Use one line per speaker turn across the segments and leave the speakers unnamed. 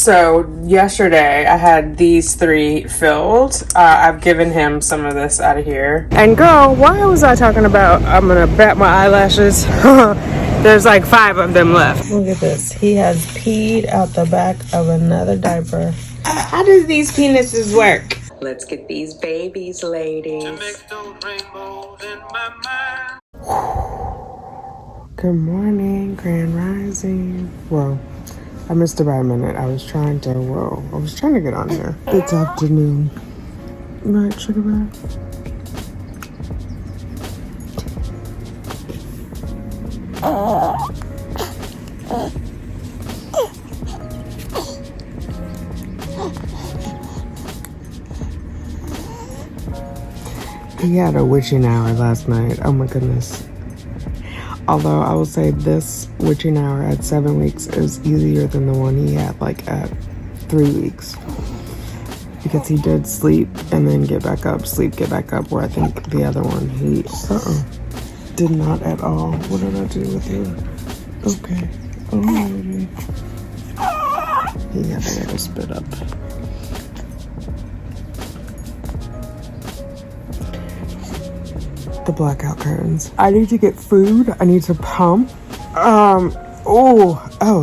So yesterday I had these 3 filled. I've given him some of this out of here. And girl, why was I talking about I'm gonna bat my eyelashes? There's like 5 of them left. Look at this. He has peed out the back of another diaper. How does these penises work? Let's get these babies, ladies. Good morning, Grand Rising. Whoa, I missed it by a minute. I was trying to get on here. It's afternoon. Right, Sugar Bear? He had a witching hour last night. Oh my goodness. Although I will say this witching hour at 7 weeks is easier than the one he had like at 3 weeks. Because he did sleep and then get back up, sleep, get back up, where I think the other one he did not at all. What did I do with you? Okay. Oh, baby. He had a little spit up. The blackout curtains. I need to get food. I need to pump.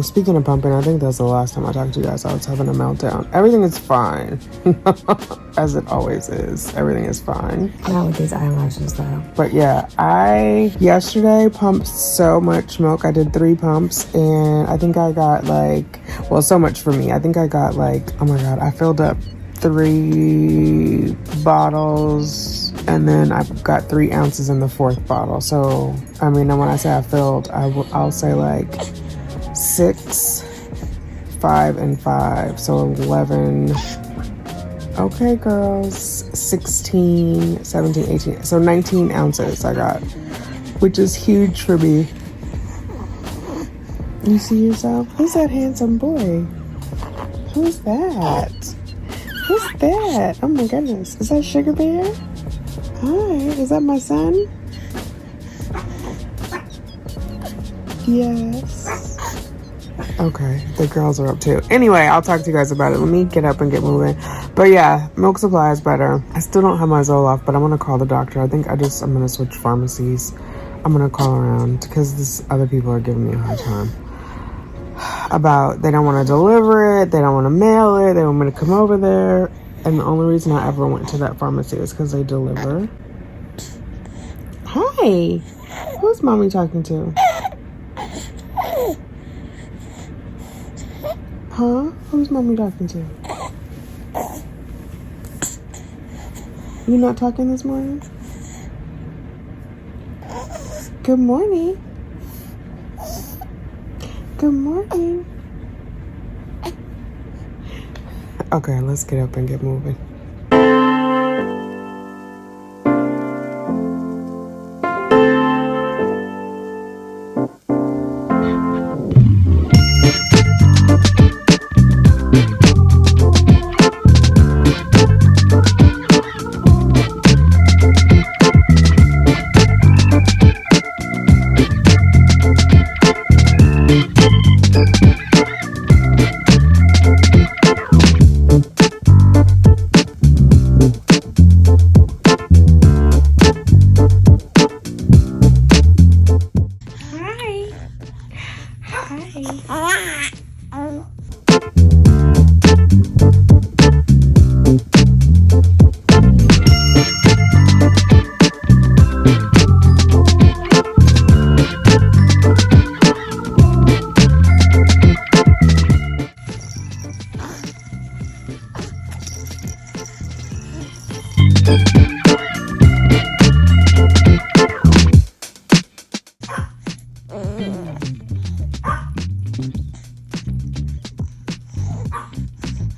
Speaking of pumping, I think that's the last time I talked to you guys. I was having a meltdown. Everything is fine. As it always is. Everything is fine. Not with these eyelashes though. But yeah, I yesterday pumped so much milk. I did 3 pumps and I think I got so much for me. I think I got oh my God, I filled up 3 bottles and then I've got 3 ounces in the 4th bottle. So, I mean, when I say I filled, I'll say 6, 5, and 5. So 11. Okay, girls. 16, 17, 18. So 19 ounces I got, which is huge for me. You see yourself? Who's that handsome boy? Who's that? Who's that? Oh my goodness. Is that Sugar Bear? Hi, is that my son? Yes. Okay, the girls are up too. Anyway, I'll talk to you guys about it. Let me get up and get moving. But yeah, milk supply is better. I still don't have my Zoloft, but I'm gonna call the doctor. I think I'm gonna switch pharmacies. I'm gonna call around because other people are giving me a hard time about they don't want to deliver it, they don't want to mail it, they want me to come over there. And the only reason I ever went to that pharmacy is because they deliver. Hi, who's mommy talking to? Huh? Who's mommy talking to? You not talking this morning? Good morning. Good morning. Okay, let's get up and get moving.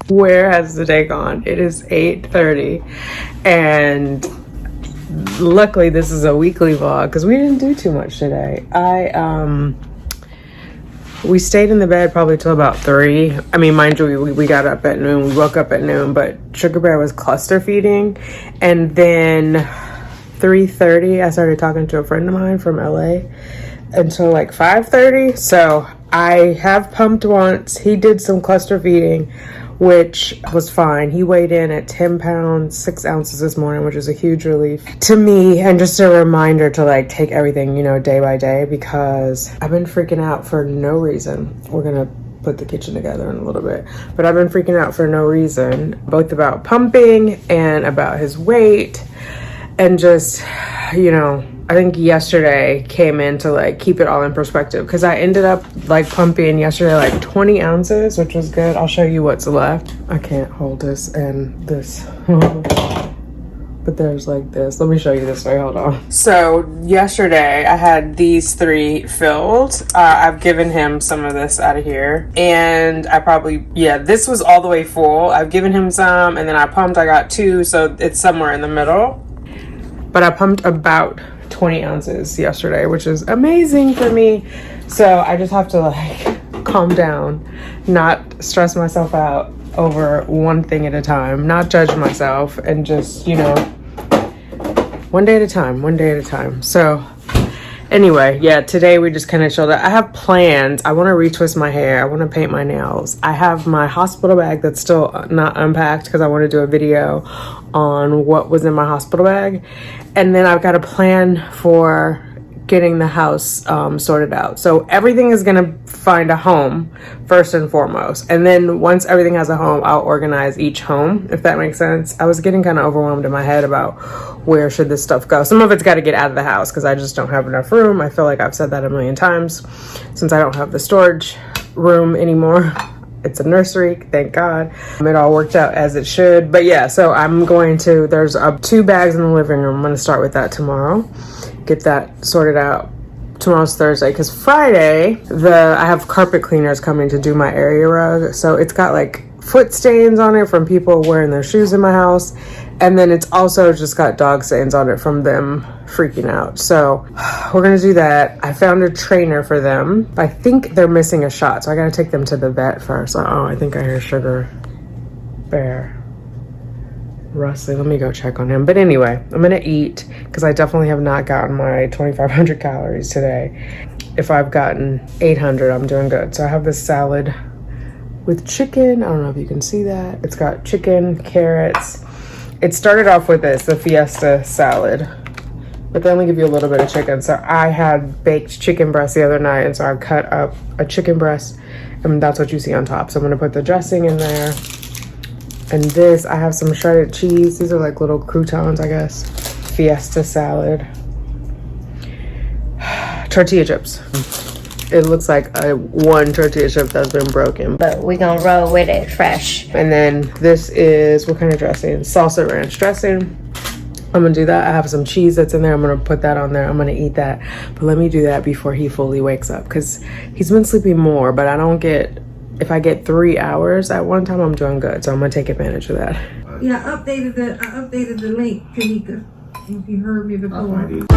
Where has the day gone? It is 8:30 and luckily this is a weekly vlog because we didn't do too much today. We stayed in the bed probably till about 3. I mean, mind you, we got up at noon. We woke up at noon, but Sugar Bear was cluster feeding. And then 3:30, I started talking to a friend of mine from LA until like 5:30. So I have pumped once. He did some cluster feeding, which was fine. He weighed in at 10 pounds, 6 ounces this morning, which is a huge relief to me. And just a reminder to like take everything, you know, day by day, because I've been freaking out for no reason. We're gonna put the kitchen together in a little bit, but I've been freaking out for no reason, both about pumping and about his weight. And just, you know, I think yesterday came in to like keep it all in perspective, because I ended up like pumping yesterday like 20 ounces, which was good. I'll show you what's left. I can't hold this and this. But there's like this. Let me show you this way. Hold on. So yesterday I had these 3 filled. I've given him some of this out of here, and I probably, yeah, this was all the way full. I've given him some, and then I pumped. I got 2, so it's somewhere in the middle. But I pumped about 20 ounces yesterday, which is amazing for me. So I just have to like calm down, not stress myself out over one thing at a time, not judge myself, and just, you know, one day at a time, one day at a time. So anyway, yeah, today we just kind of chilled out. I have plans. I want to retwist my hair. I want to paint my nails. I have my hospital bag that's still not unpacked because I want to do a video on what was in my hospital bag. And then I've got a plan for getting the house sorted out. So everything is gonna find a home first and foremost. And then once everything has a home, I'll organize each home, if that makes sense. I was getting kind of overwhelmed in my head about where should this stuff go. Some of it's got to get out of the house because I just don't have enough room. I feel like I've said that a million times since I don't have the storage room anymore. It's a nursery, thank God. It all worked out as it should. But yeah, so I'm going to, there's 2 bags in the living room. I'm going to start with that tomorrow. Get that sorted out. Tomorrow's Thursday, because Friday, I have carpet cleaners coming to do my area rug. So it's got like foot stains on it from people wearing their shoes in my house. And then it's also just got dog stains on it from them freaking out. So we're gonna do that. I found a trainer for them. I think they're missing a shot, so I gotta take them to the vet first. Oh, I think I hear Sugar Bear rustling. Let me go check on him. But anyway, I'm gonna eat because I definitely have not gotten my 2,500 calories today. If I've gotten 800, I'm doing good. So I have this salad with chicken. I don't know if you can see that. It's got chicken, carrots. It started off with this, the Fiesta salad, but they only give you a little bit of chicken. So I had baked chicken breast the other night, and so I cut up a chicken breast, and that's what you see on top. So I'm gonna put the dressing in there. And this, I have some shredded cheese. These are like little croutons, I guess. Fiesta salad. Tortilla chips. It looks like one tortilla chip that's been broken.
But we're gonna roll with it fresh.
And then this is, what kind of dressing? Salsa ranch dressing. I'm gonna do that. I have some cheese that's in there. I'm gonna put that on there. I'm gonna eat that. But let me do that before he fully wakes up, because he's been sleeping more, but I don't get, if I get 3 hours at one time, I'm doing good. So I'm gonna take advantage of that.
Yeah, I updated the link, Tanika. If you heard me before.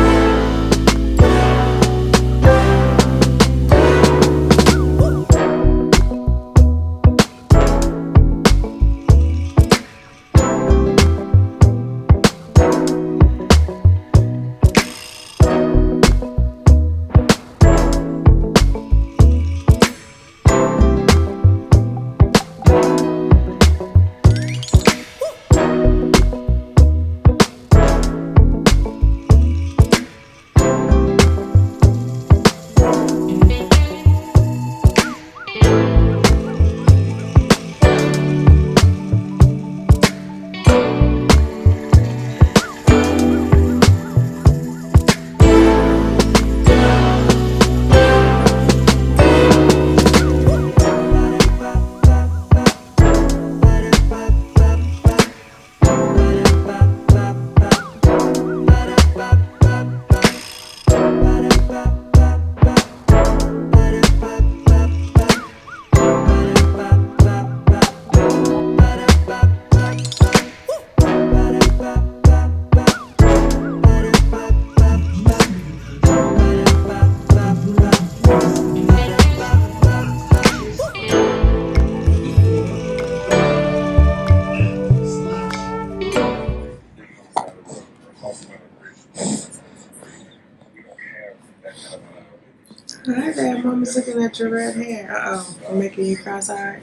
was looking at your red hair. Uh-oh, I'm making you cross-eyed.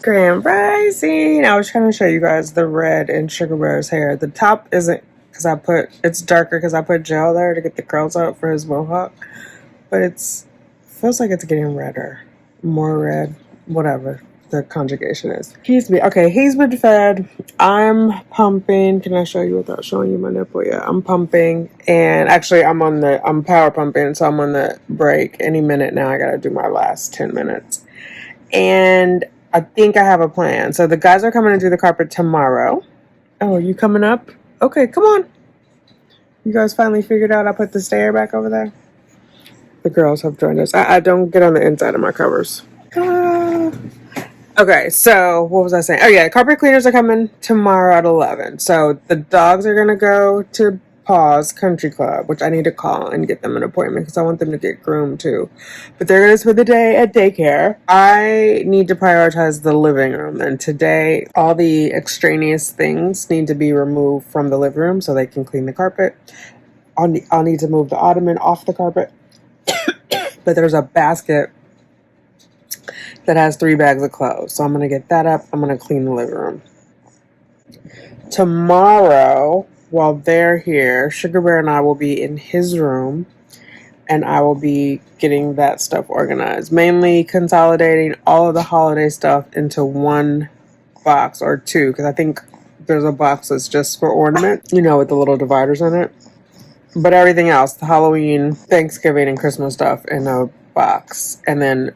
Grand Rising. I was trying to show you guys the red in Sugar Bear's hair. The top isn't because it's darker because I put gel there to get the curls out for his mohawk. But feels like it's getting redder. More red. Whatever the conjugation is. He's been fed. I'm pumping. Can I show you without showing you my nipple? Yeah, I'm pumping. And actually I'm power pumping, so I'm on the break. Any minute now I gotta do my last 10 minutes. And I think I have a plan. So the guys are coming to do the carpet tomorrow. Oh, are you coming up? Okay, come on. You guys finally figured out I put the stair back over there? The girls have joined us. I don't get on the inside of my covers. Okay, so what was I saying? Oh yeah, carpet cleaners are coming tomorrow at 11. So the dogs are gonna go to Paws Country Club, which I need to call and get them an appointment because I want them to get groomed too. But they're gonna spend the day at daycare. I need to prioritize the living room, and today all the extraneous things need to be removed from the living room so they can clean the carpet. I'll need to move the ottoman off the carpet. But there's a basket that has 3 bags of clothes. So I'm going to get that up. I'm going to clean the living room. Tomorrow, while they're here, Sugar Bear and I will be in his room. And I will be getting that stuff organized. Mainly consolidating all of the holiday stuff into one box or 2. Because I think there's a box that's just for ornament. You know, with the little dividers in it. But everything else, the Halloween, Thanksgiving, and Christmas stuff in a box. And then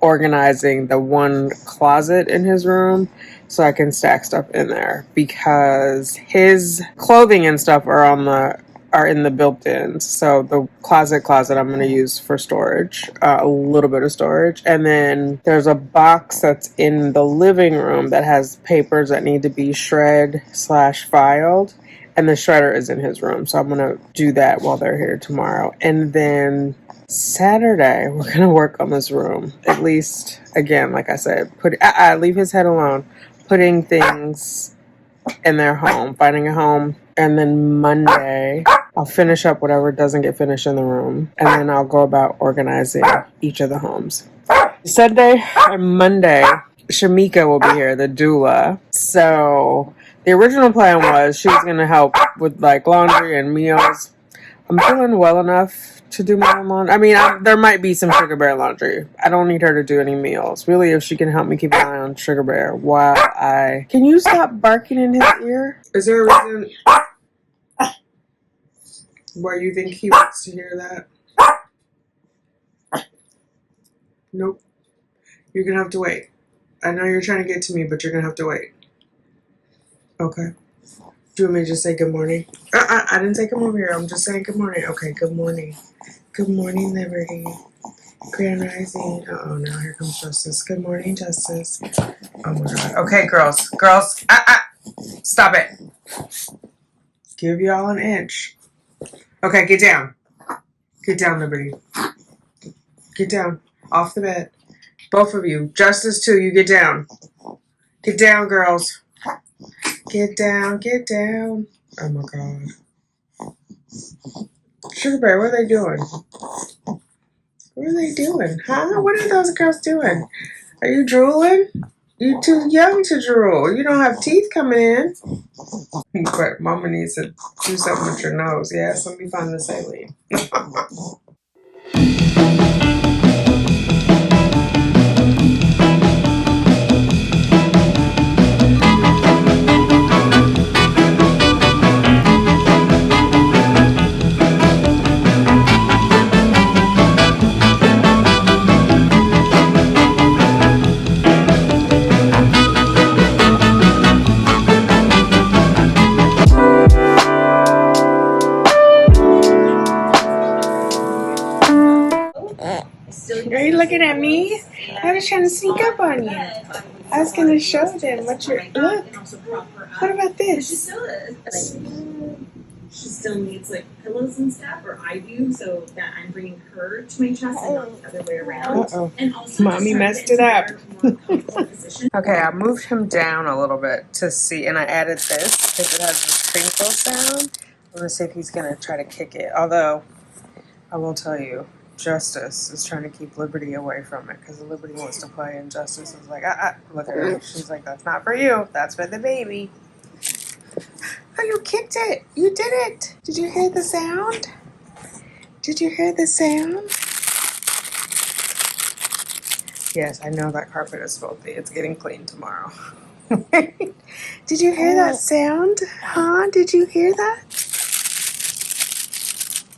organizing the one closet in his room so I can stack stuff in there. Because his clothing and stuff are in the built-ins. So the closet I'm going to use for storage, a little bit of storage. And then there's a box that's in the living room that has papers that need to be shred/filed. And the shredder is in his room. So I'm going to do that while they're here tomorrow. And then Saturday, we're going to work on this room. At least, again, like I said, leave his head alone. Putting things in their home, finding a home. And then Monday, I'll finish up whatever doesn't get finished in the room. And then I'll go about organizing each of the homes. Sunday and Monday, Shamika will be here, the doula. So the original plan was she was going to help with like laundry and meals. I'm feeling well enough to do my own laundry. I mean, there might be some Sugar Bear laundry. I don't need her to do any meals. Really, if she can help me keep an eye on Sugar Bear while Can you stop barking in his ear? Is there a reason why you think he wants to hear that? Nope. You're going to have to wait. I know you're trying to get to me, but you're going to have to wait. Okay. Do you want me to just say good morning? I didn't say come over here. I'm just saying good morning. Okay, good morning. Good morning, Liberty. Grand Rising. Uh-oh, now here comes Justice. Good morning, Justice. Oh my God. Okay, girls. Girls. Stop it. Give y'all an inch. Okay, get down. Get down, Liberty. Get down. Off the bed. Both of you. Justice, too. You get down. Get down, girls. Get down, get down. Oh my God. Sugar Bear, what are they doing? What are they doing? Huh? What are those girls doing? Are you drooling? You're too young to drool. You don't have teeth coming in. But Mama needs to do something with your nose. Yes, let me find the saline. Are you looking at me? I was trying to sneak up on you. I was going to show them what you're... Look. What about this?
She still is. She still needs like pillows and stuff, or I do, so that I'm bringing her to my chest and not the other way around.
Uh-oh.
And also
Mommy messed it up. Okay, I moved him down a little bit to see, and I added this because it has the sprinkle sound. I'm going to see if he's going to try to kick it. Although, I will tell you, Justice is trying to keep Liberty away from it because Liberty wants to play, and Justice is like, look at her. She's like, that's not for you. That's for the baby. Oh, you kicked it. You did it. Did you hear the sound? Did you hear the sound? Yes, I know that carpet is filthy. It's getting clean tomorrow. Did you hear that sound? Huh? Did you hear that?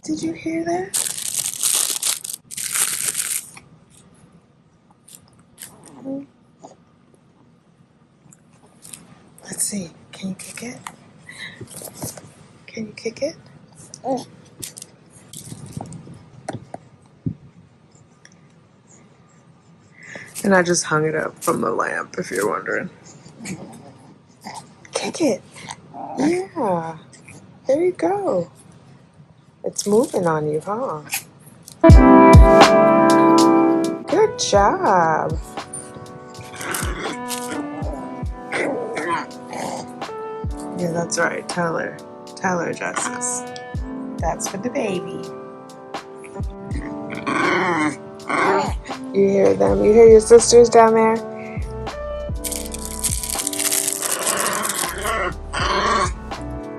Did you hear that? Let's see. Can you kick it? Can you kick it? And I just hung it up from the lamp, if you're wondering. Kick it. Yeah. There you go. It's moving on you, huh? Good job. Yeah, that's right. Tell her. Tell her, Justice. That's for the baby. You hear them? You hear your sisters down there?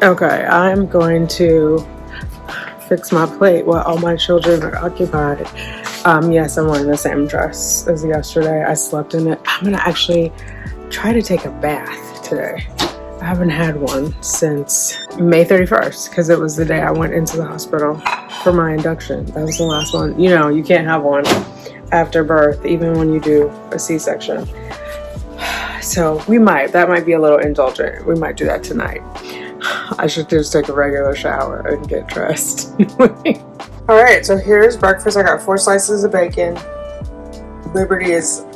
Okay, I'm going to fix my plate while all my children are occupied. Yes, I'm wearing the same dress as yesterday. I slept in it. I'm gonna actually try to take a bath today. I haven't had one since May 31st because it was the day I went into the hospital for my induction. That was the last one. You know, you can't have one after birth, even when you do a C-section. So that might be a little indulgent. We might do that tonight. I should just take a regular shower and get dressed. All right, so here's breakfast. I got 4 slices of bacon. Liberty is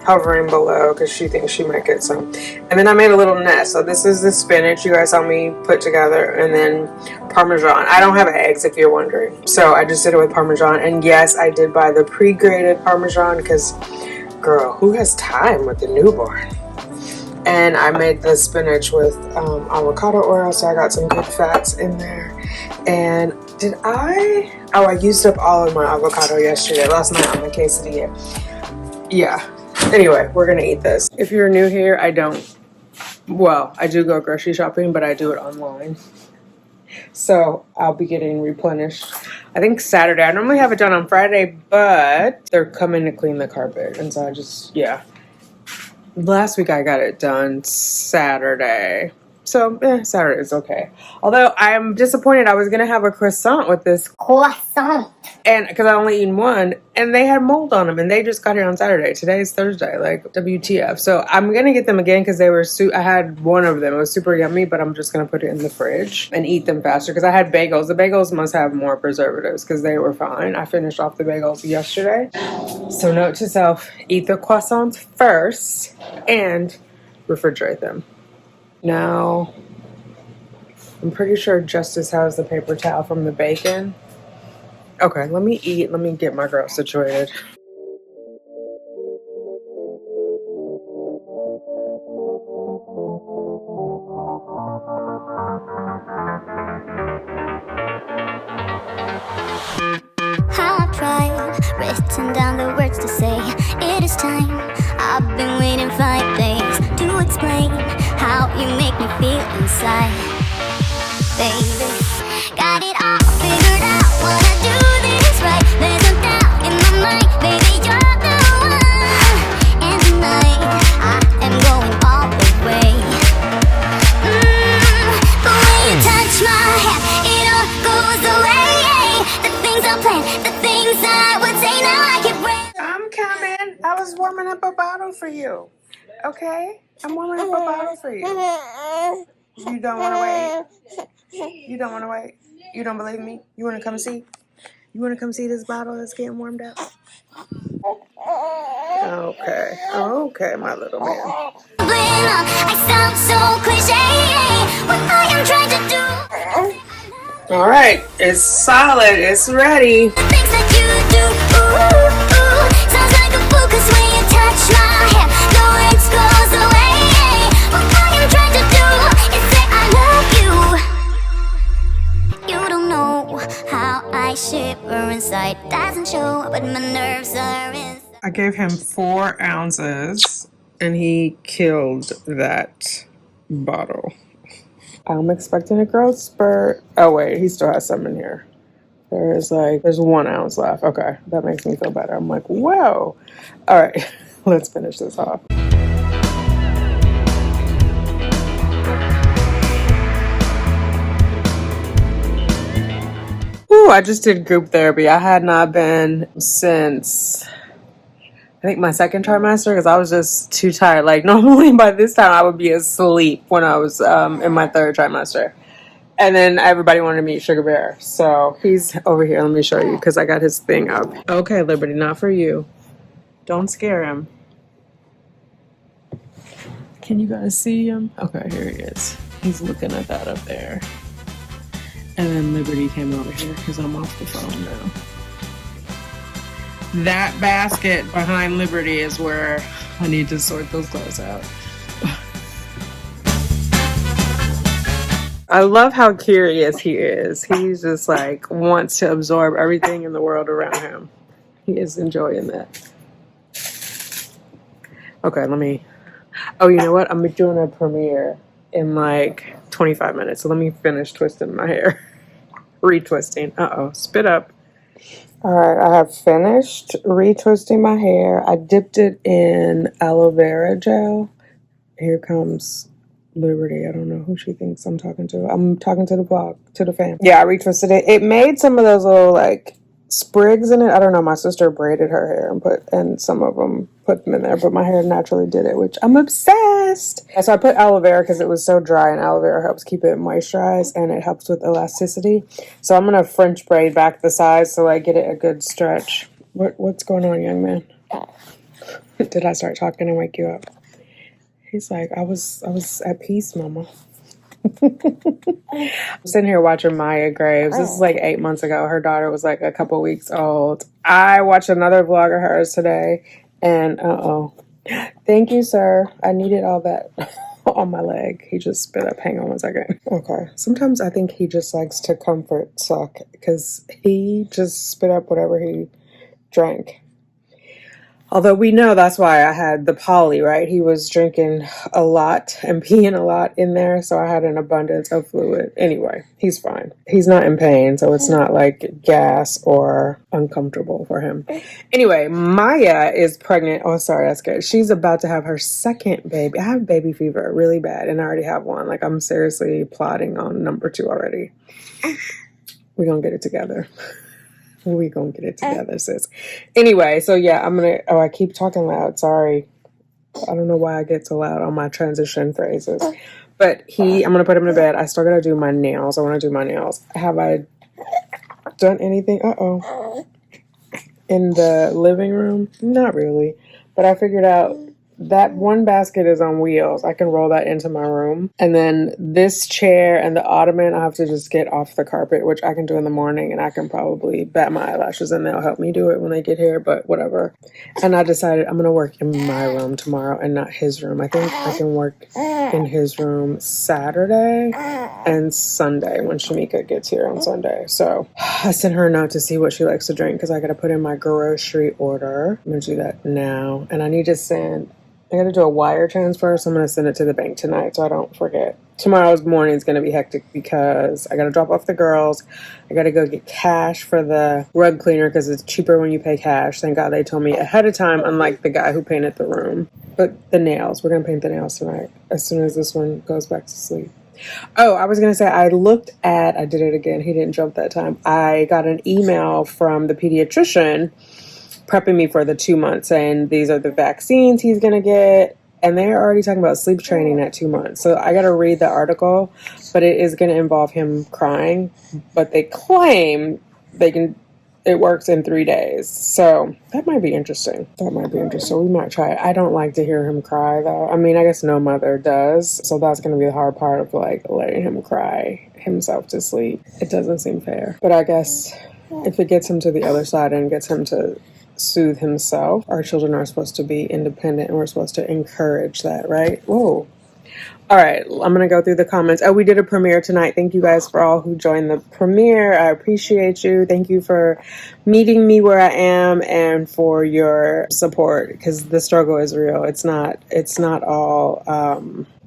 hovering below because she thinks she might get some. And then I made a little nest. So this is the spinach you guys saw me put together, and then Parmesan. I don't have eggs if you're wondering. So I just did it with Parmesan. And yes, I did buy the pre-grated Parmesan because, girl, who has time with the newborn? And I made the spinach with avocado oil, so I got some good fats in there. And I used up all of my avocado last night on the quesadilla. Yeah. Anyway, we're gonna eat this. If you're new here, I do go grocery shopping, but I do it online. So I'll be getting replenished, I think Saturday. I normally have it done on Friday, but they're coming to clean the carpet. And so last week I got it done Saturday. So, Saturday is okay. Although I'm disappointed. I was going to have a croissant with this. Croissant. And because I only eaten one. And they had mold on them. And they just got here on Saturday. Today's Thursday. Like, WTF. So, I'm going to get them again because they were I had one of them. It was super yummy. But I'm just going to put it in the fridge and eat them faster. Because I had bagels. The bagels must have more preservatives because they were fine. I finished off the bagels yesterday. So, note to self. Eat the croissants first. And refrigerate them. Now, I'm pretty sure Justice has the paper towel from the bacon. Okay, let me eat. Let me get my girl situated.
I've tried, written down the words to say. It is time. I've been waiting 5 days to explain how you make me feel inside, baby. Got it all figured out, wanna do this right. There's no doubt in my mind, baby, you're the one. And tonight, I am going all the way. The way you touch my hair, it all goes away. The things I planned, the things I would say, now I can breathe.
I'm coming. I was warming up a bottle for you. Okay? I'm warming up a bottle for you. You don't want to wait? You don't want to wait? You don't believe me? You want to come see? You want to come see this bottle that's getting warmed up? Okay. Okay, my little man.
I sound so cliche. What I am trying to do.
All right. It's solid. It's ready.
The things that you do, sounds like a fool, 'cause when you touch my hair, no words goes away. What I am trying to do is say I love you. You don't know how I shiver inside.
gave him 4 ounces and he killed that bottle. I'm expecting a growth spurt. Oh wait, he still has some in here. There's 1 ounce left. Okay, that makes me feel better. I'm like, whoa. All right, let's finish this off. Ooh, I just did group therapy. I had not been since I think my 2nd trimester because I was just too tired. Like normally by this time I would be asleep when I was in my 3rd trimester. And then everybody wanted to meet Sugar Bear. So he's over here. Let me show you because I got his thing up. Okay, Liberty, not for you. Don't scare him. Can you guys see him? Okay, here he is. He's looking at that up there. And then Liberty came over here because I'm off the phone now. That basket behind Liberty is where I need to sort those clothes out. I love how curious he is. He's just like wants to absorb everything in the world around him. He is enjoying that. Okay, oh, you know what? I'm doing a premiere in like 25 minutes. So let me finish twisting my hair. Retwisting. Uh-oh. Spit up. All right, I have finished retwisting my hair. I dipped it in aloe vera gel. Here comes Liberty. I don't know who she thinks I'm talking to. I'm talking to the vlog, to the fam. Yeah, I retwisted it. It made some of those little like sprigs in it. I don't know. My sister braided her hair and some of them put them in there, but my hair naturally did it, which I'm obsessed. So I put aloe vera because it was so dry, and aloe vera helps keep it moisturized and it helps with elasticity. So I'm gonna French braid back the sides so I get it a good stretch. What's going on, young man? Did I start talking and wake you up? He's like, I was at peace, mama. I'm sitting here watching Maya Graves. This is like 8 months ago. Her daughter was like a couple weeks old. I watched another vlog of hers today, and thank you, sir. I needed all that on my leg. He just spit up. Hang on 1 second. Okay. Sometimes I think he just likes to comfort suck because he just spit up whatever he drank. Although we know that's why I had the poly, right? He was drinking a lot and peeing a lot in there, so I had an abundance of fluid. Anyway, he's fine. He's not in pain, so it's not like gas or uncomfortable for him. Anyway, Maya is pregnant. Oh, sorry, that's good. She's about to have her 2nd baby. I have baby fever really bad, and I already have one. Like, I'm seriously plotting on number 2 already. We're gonna get it together. We gonna get it together, sis. Anyway, so yeah, I keep talking loud. Sorry. I don't know why I get so loud on my transition phrases. But I'm gonna put him to bed. I still gotta do my nails. I wanna do my nails. Have I done anything? In the living room? Not really. But I figured out that one basket is on wheels. I can roll that into my room. And then this chair and the ottoman, I have to just get off the carpet, which I can do in the morning, and I can probably bat my eyelashes and they'll help me do it when they get here, but whatever. And I decided I'm going to work in my room tomorrow and not his room. I think I can work in his room Saturday and Sunday when Shamika gets here on Sunday. So I sent her a note to see what she likes to drink because I got to put in my grocery order. I'm going to do that now. And I got to do a wire transfer, so I'm going to send it to the bank tonight so I don't forget. Tomorrow's morning is going to be hectic because I got to drop off the girls. I got to go get cash for the rug cleaner because it's cheaper when you pay cash. Thank God they told me ahead of time, unlike the guy who painted the room. But the nails, we're going to paint the nails tonight as soon as this one goes back to sleep. Oh, I was going to say, I did it again. He didn't jump that time. I got an email from the pediatrician prepping me for the 2 months, saying these are the vaccines he's going to get. And they're already talking about sleep training at 2 months. So I got to read the article, but it is going to involve him crying. But they claim it works in 3 days. So that might be interesting. We might try it. I don't like to hear him cry, though. I mean, I guess no mother does. So that's going to be the hard part of like letting him cry himself to sleep. It doesn't seem fair. But I guess if it gets him to the other side and gets him to soothe himself, our children are supposed to be independent and we're supposed to encourage that, right? Whoa, All right, I'm going to go through the comments. Oh, we did a premiere tonight. Thank you guys for all who joined the premiere. I appreciate you. Thank you for meeting me where I am and for your support, because the struggle is real. It's not all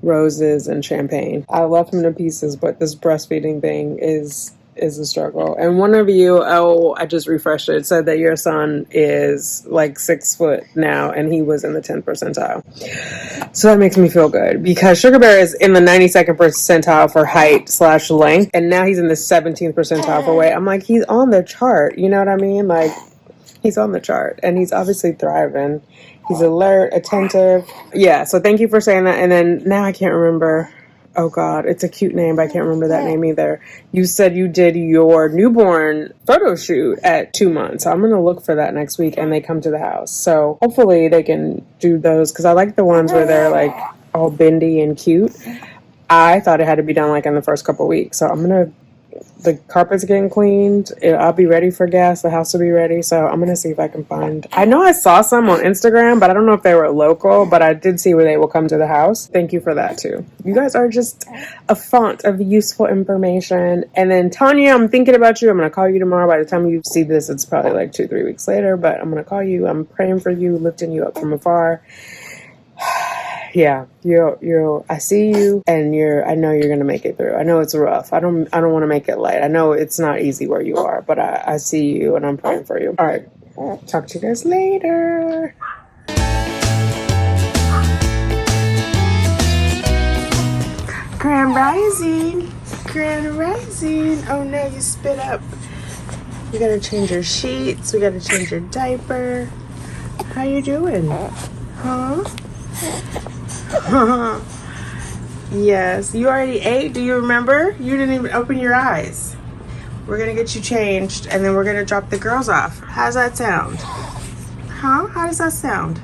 roses and champagne. I love him to pieces, but this breastfeeding thing is a struggle. And one of you, I just refreshed it, said that your son is like 6 foot now and he was in the 10th percentile. So that makes me feel good, because Sugar Bear is in the 92nd percentile for height / length, and now he's in the 17th percentile for weight. I'm like, he's on the chart, you know what I mean? Like, he's on the chart and he's obviously thriving. He's alert, attentive. Yeah, so thank you for saying that. And then now I can't remember. Oh God, it's a cute name, but I can't remember that name either. You said you did your newborn photo shoot at 2 months. So I'm going to look for that next week and they come to the house. So hopefully they can do those, because I like the ones where they're like all bendy and cute. I thought it had to be done like in the first couple weeks. So the carpet's getting cleaned. I'll be ready for gas. The house will be ready. So I'm going to see if I can find... I know I saw some on Instagram, but I don't know if they were local, but I did see where they will come to the house. Thank you for that too. You guys are just a font of useful information. And then Tanya, I'm thinking about you. I'm going to call you tomorrow. By the time you see this, it's probably like 2-3 weeks later, but I'm going to call you. I'm praying for you, lifting you up from afar. Yeah, I see you, and I know you're gonna make it through. I know it's rough. I don't want to make it light. I know it's not easy where you are, but I see you and I'm praying for you. All right, talk to you guys later. Grand Rising. Oh no, you spit up. We gotta change your sheets. We gotta change your diaper. How you doing? Huh? Yes, you already ate. Do you remember? You didn't even open your eyes. We're gonna get you changed and then we're gonna drop the girls off. How's that sound? Huh? How does that sound?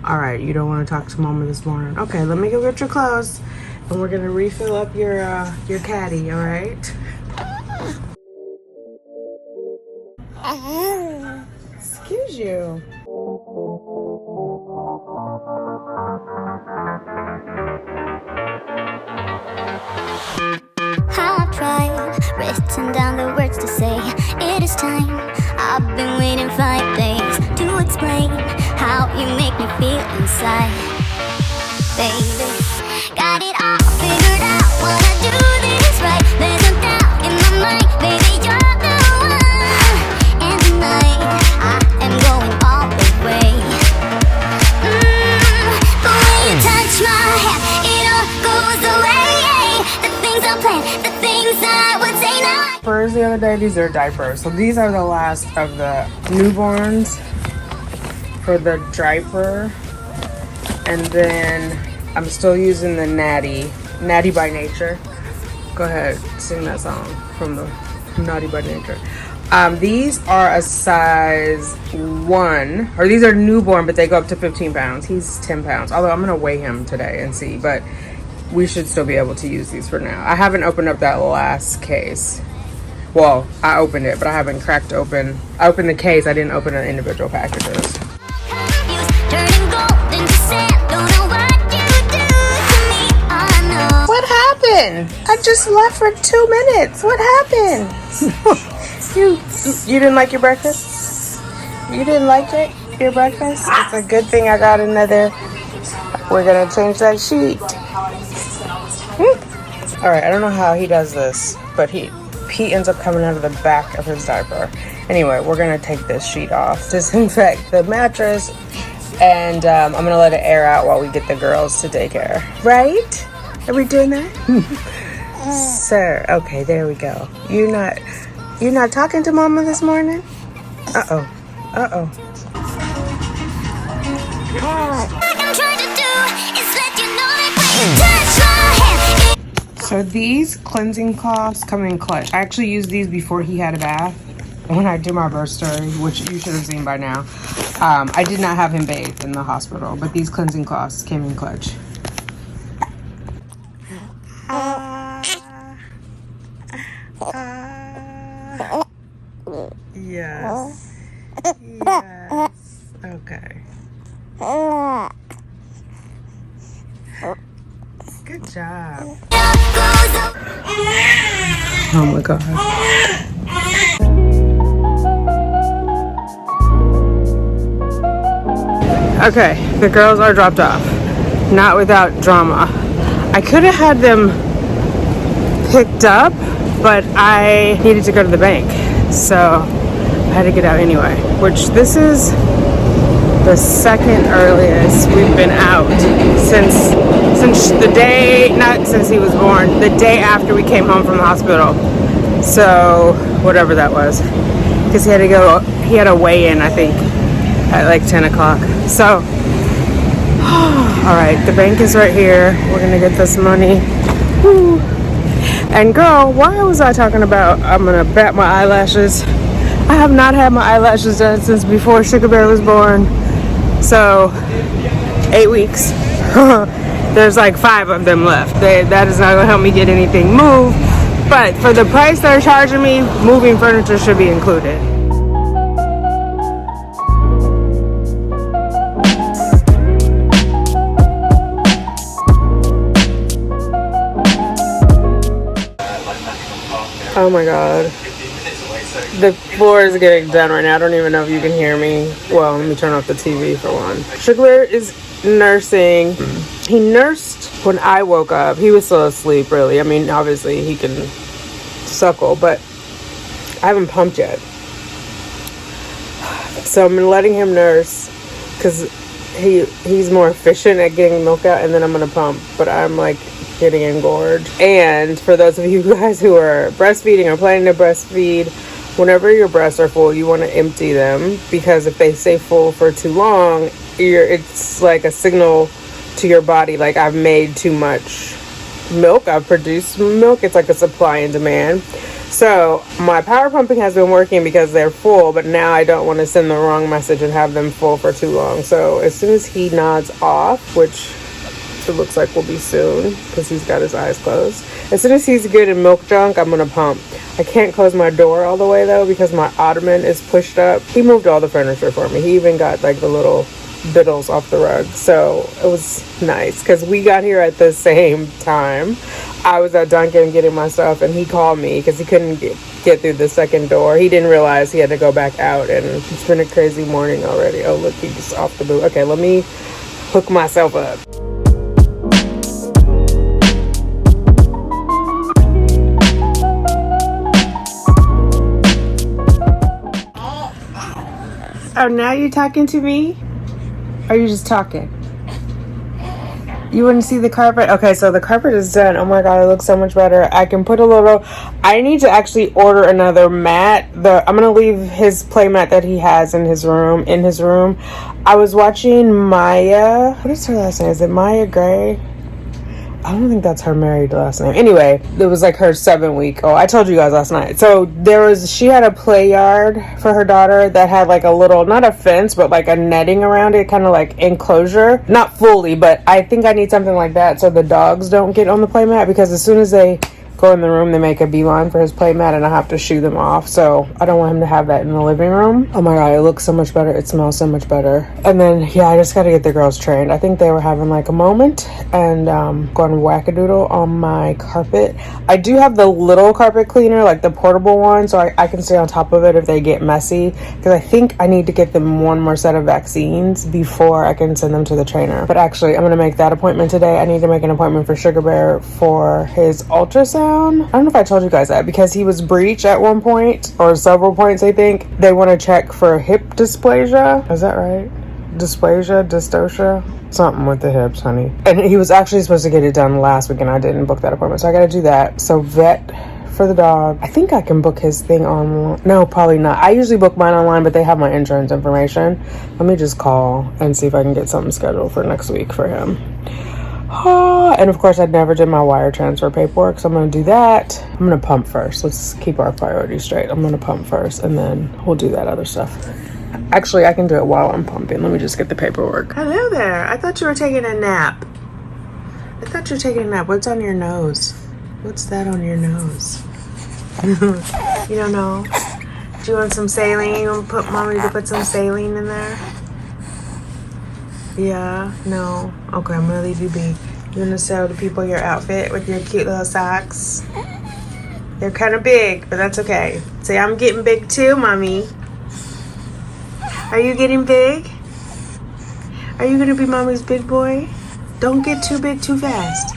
All right, you don't want to talk to Mama this morning. Okay, let me go get your clothes and we're gonna refill up your caddy. All right. Excuse you.
How I tried, written down the words to say it is time. I've been waiting 5 days to explain how you make me feel inside. Baby, got it all figured out, wanna do this right. There's no doubt in my mind, baby, you're the one. And tonight, I am going all the way. But when you touch my hand, it all goes away. The things I planned, the things I would say now.
Diapers the other day. These are diapers. So these are the last of the newborns for the diaper. And then I'm still using the Natty by Nature. Go ahead, sing that song from the Naughty by Nature. These are a size 1, or these are newborn, but they go up to 15 pounds. He's 10 pounds, although I'm gonna weigh him today and see, but we should still be able to use these for now. I haven't opened up that last case. Well, I opened it, but I haven't cracked open. I opened the case, I didn't open the individual packages. What happened? I just left for 2 minutes. What happened? You didn't like your breakfast? You didn't like it? Your breakfast? It's a good thing I got another. We're gonna change that sheet. All right, I don't know how he does this, but he ends up coming out of the back of his diaper. Anyway, we're gonna take this sheet off, disinfect the mattress, and I'm gonna let it air out while we get the girls to daycare. Right? Are we doing that? Sir, okay, there we go. You're not talking to Mama this morning? Uh-oh. So these cleansing cloths come in clutch. I actually used these before he had a bath. When I do my birth story, which you should have seen by now, I did not have him bathed in the hospital, but these cleansing cloths came in clutch. Yes. Okay. job. Oh my God. Okay, the girls are dropped off. Not without drama. I could have had them picked up, but I needed to go to the bank. So I had to get out anyway, which this is the second earliest we've been out since the day, not since he was born, the day after we came home from the hospital. So whatever that was, because he had a weigh-in, I think, at like 10 o'clock. So all right, the bank is right here. We're gonna get this money. Woo. And girl, why was I talking about I'm gonna bat my eyelashes? I have not had my eyelashes done since before Sugar Bear was born. So 8 weeks. There's like 5 of them left. That is not gonna help me get anything moved. But for the price they're charging me, moving furniture should be included. Oh my God. The floor is getting done right now. I don't even know if you can hear me. Well, let me turn off the TV for one. Sugar is nursing. He nursed when I woke up. He was still asleep, really. I mean, obviously he can suckle, but I haven't pumped yet. So I'm letting him nurse because he's more efficient at getting milk out, and then I'm gonna pump. But I'm like getting engorged. And for those of you guys who are breastfeeding or planning to breastfeed, whenever your breasts are full, you want to empty them, because if they stay full for too long, it's like a signal to your body, like I've made too much milk, I've produced milk. It's like a supply and demand. So my power pumping has been working because they're full, but now I don't want to send the wrong message and have them full for too long. So as soon as he nods off, which it looks like will be soon because he's got his eyes closed, as soon as he's good in milk junk, I'm gonna pump. I can't close my door all the way though because my ottoman is pushed up. He moved all the furniture for me. He even got like the little biddles off the rug, so it was nice because we got here at the same time. I was at Dunkin' getting my stuff, and he called me because he couldn't get through the second door. He didn't realize he had to go back out, and it's been a crazy morning already. Oh look, he's off the boot. Okay, let me hook myself up. Oh, now you're talking to me? Or are you just talking? You wouldn't see the carpet? Okay, so the carpet is done. Oh my God, it looks so much better. I can put a little... I need to actually order another mat. I'm going to leave his play mat that he has in his room. I was watching Maya. What is her last name? Is it Maya Gray? I don't think that's her married last name. Anyway, it was like her 7-week. Oh, I told you guys last night. So she had a play yard for her daughter that had like a little, not a fence, but like a netting around it, kind of like enclosure. Not fully, but I think I need something like that so the dogs don't get on the play mat, because as soon as they go in the room, they make a beeline for his play mat and I have to shoo them off. So I don't want him to have that in the living room. Oh my God, it looks so much better. It smells so much better. And then, yeah, I just got to get the girls trained. I think they were having like a moment and going wackadoodle on my carpet. I do have the little carpet cleaner, like the portable one, so I can stay on top of it if they get messy, because I think I need to get them one more set of vaccines before I can send them to the trainer. But actually, I'm going to make that appointment today. I need to make an appointment for Sugar Bear for his ultrasound. I don't know if I told you guys that, because he was breech at one point, or several points, I think. They want to check for hip dysplasia. Is that right? Dystocia? Something with the hips, honey. And he was actually supposed to get it done last week, and I didn't book that appointment, so I gotta do that. So vet for the dog. I think I can book his thing online. No, probably not. I usually book mine online, but they have my insurance information. Let me just call and see if I can get something scheduled for next week for him. And of course, I never did my wire transfer paperwork, so I'm going to do that. I'm going to pump first. Let's keep our priorities straight. I'm going to pump first, and then we'll do that other stuff. Actually, I can do it while I'm pumping. Let me just get the paperwork. Hello there. I thought you were taking a nap. What's on your nose? What's that on your nose? You don't know? Do you want some saline? You want mommy to put some saline in there? Yeah? No? Okay, I'm gonna leave you be. You wanna show the people your outfit with your cute little socks? They're kind of big, but that's okay. Say, I'm getting big too, mommy. Are you getting big? Are you gonna be mommy's big boy? Don't get too big too fast.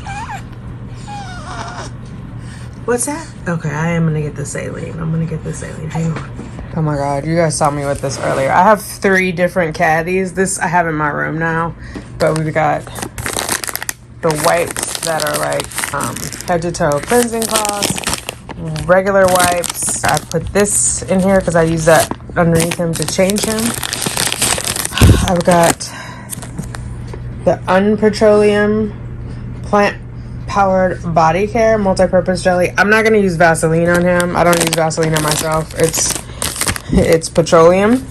What's that? Okay, I am gonna get the saline. I'm gonna get the saline. Hang on. Oh my god, you guys saw me with this earlier. I have 3 different caddies. This I have in my room now, but we've got the wipes that are like head to toe cleansing cloths, regular wipes. I put this in here because I use that underneath him to change him. I've got the unpetroleum plant powered body care multi-purpose jelly. I'm not gonna use Vaseline on him. I don't use Vaseline on myself. It's petroleum.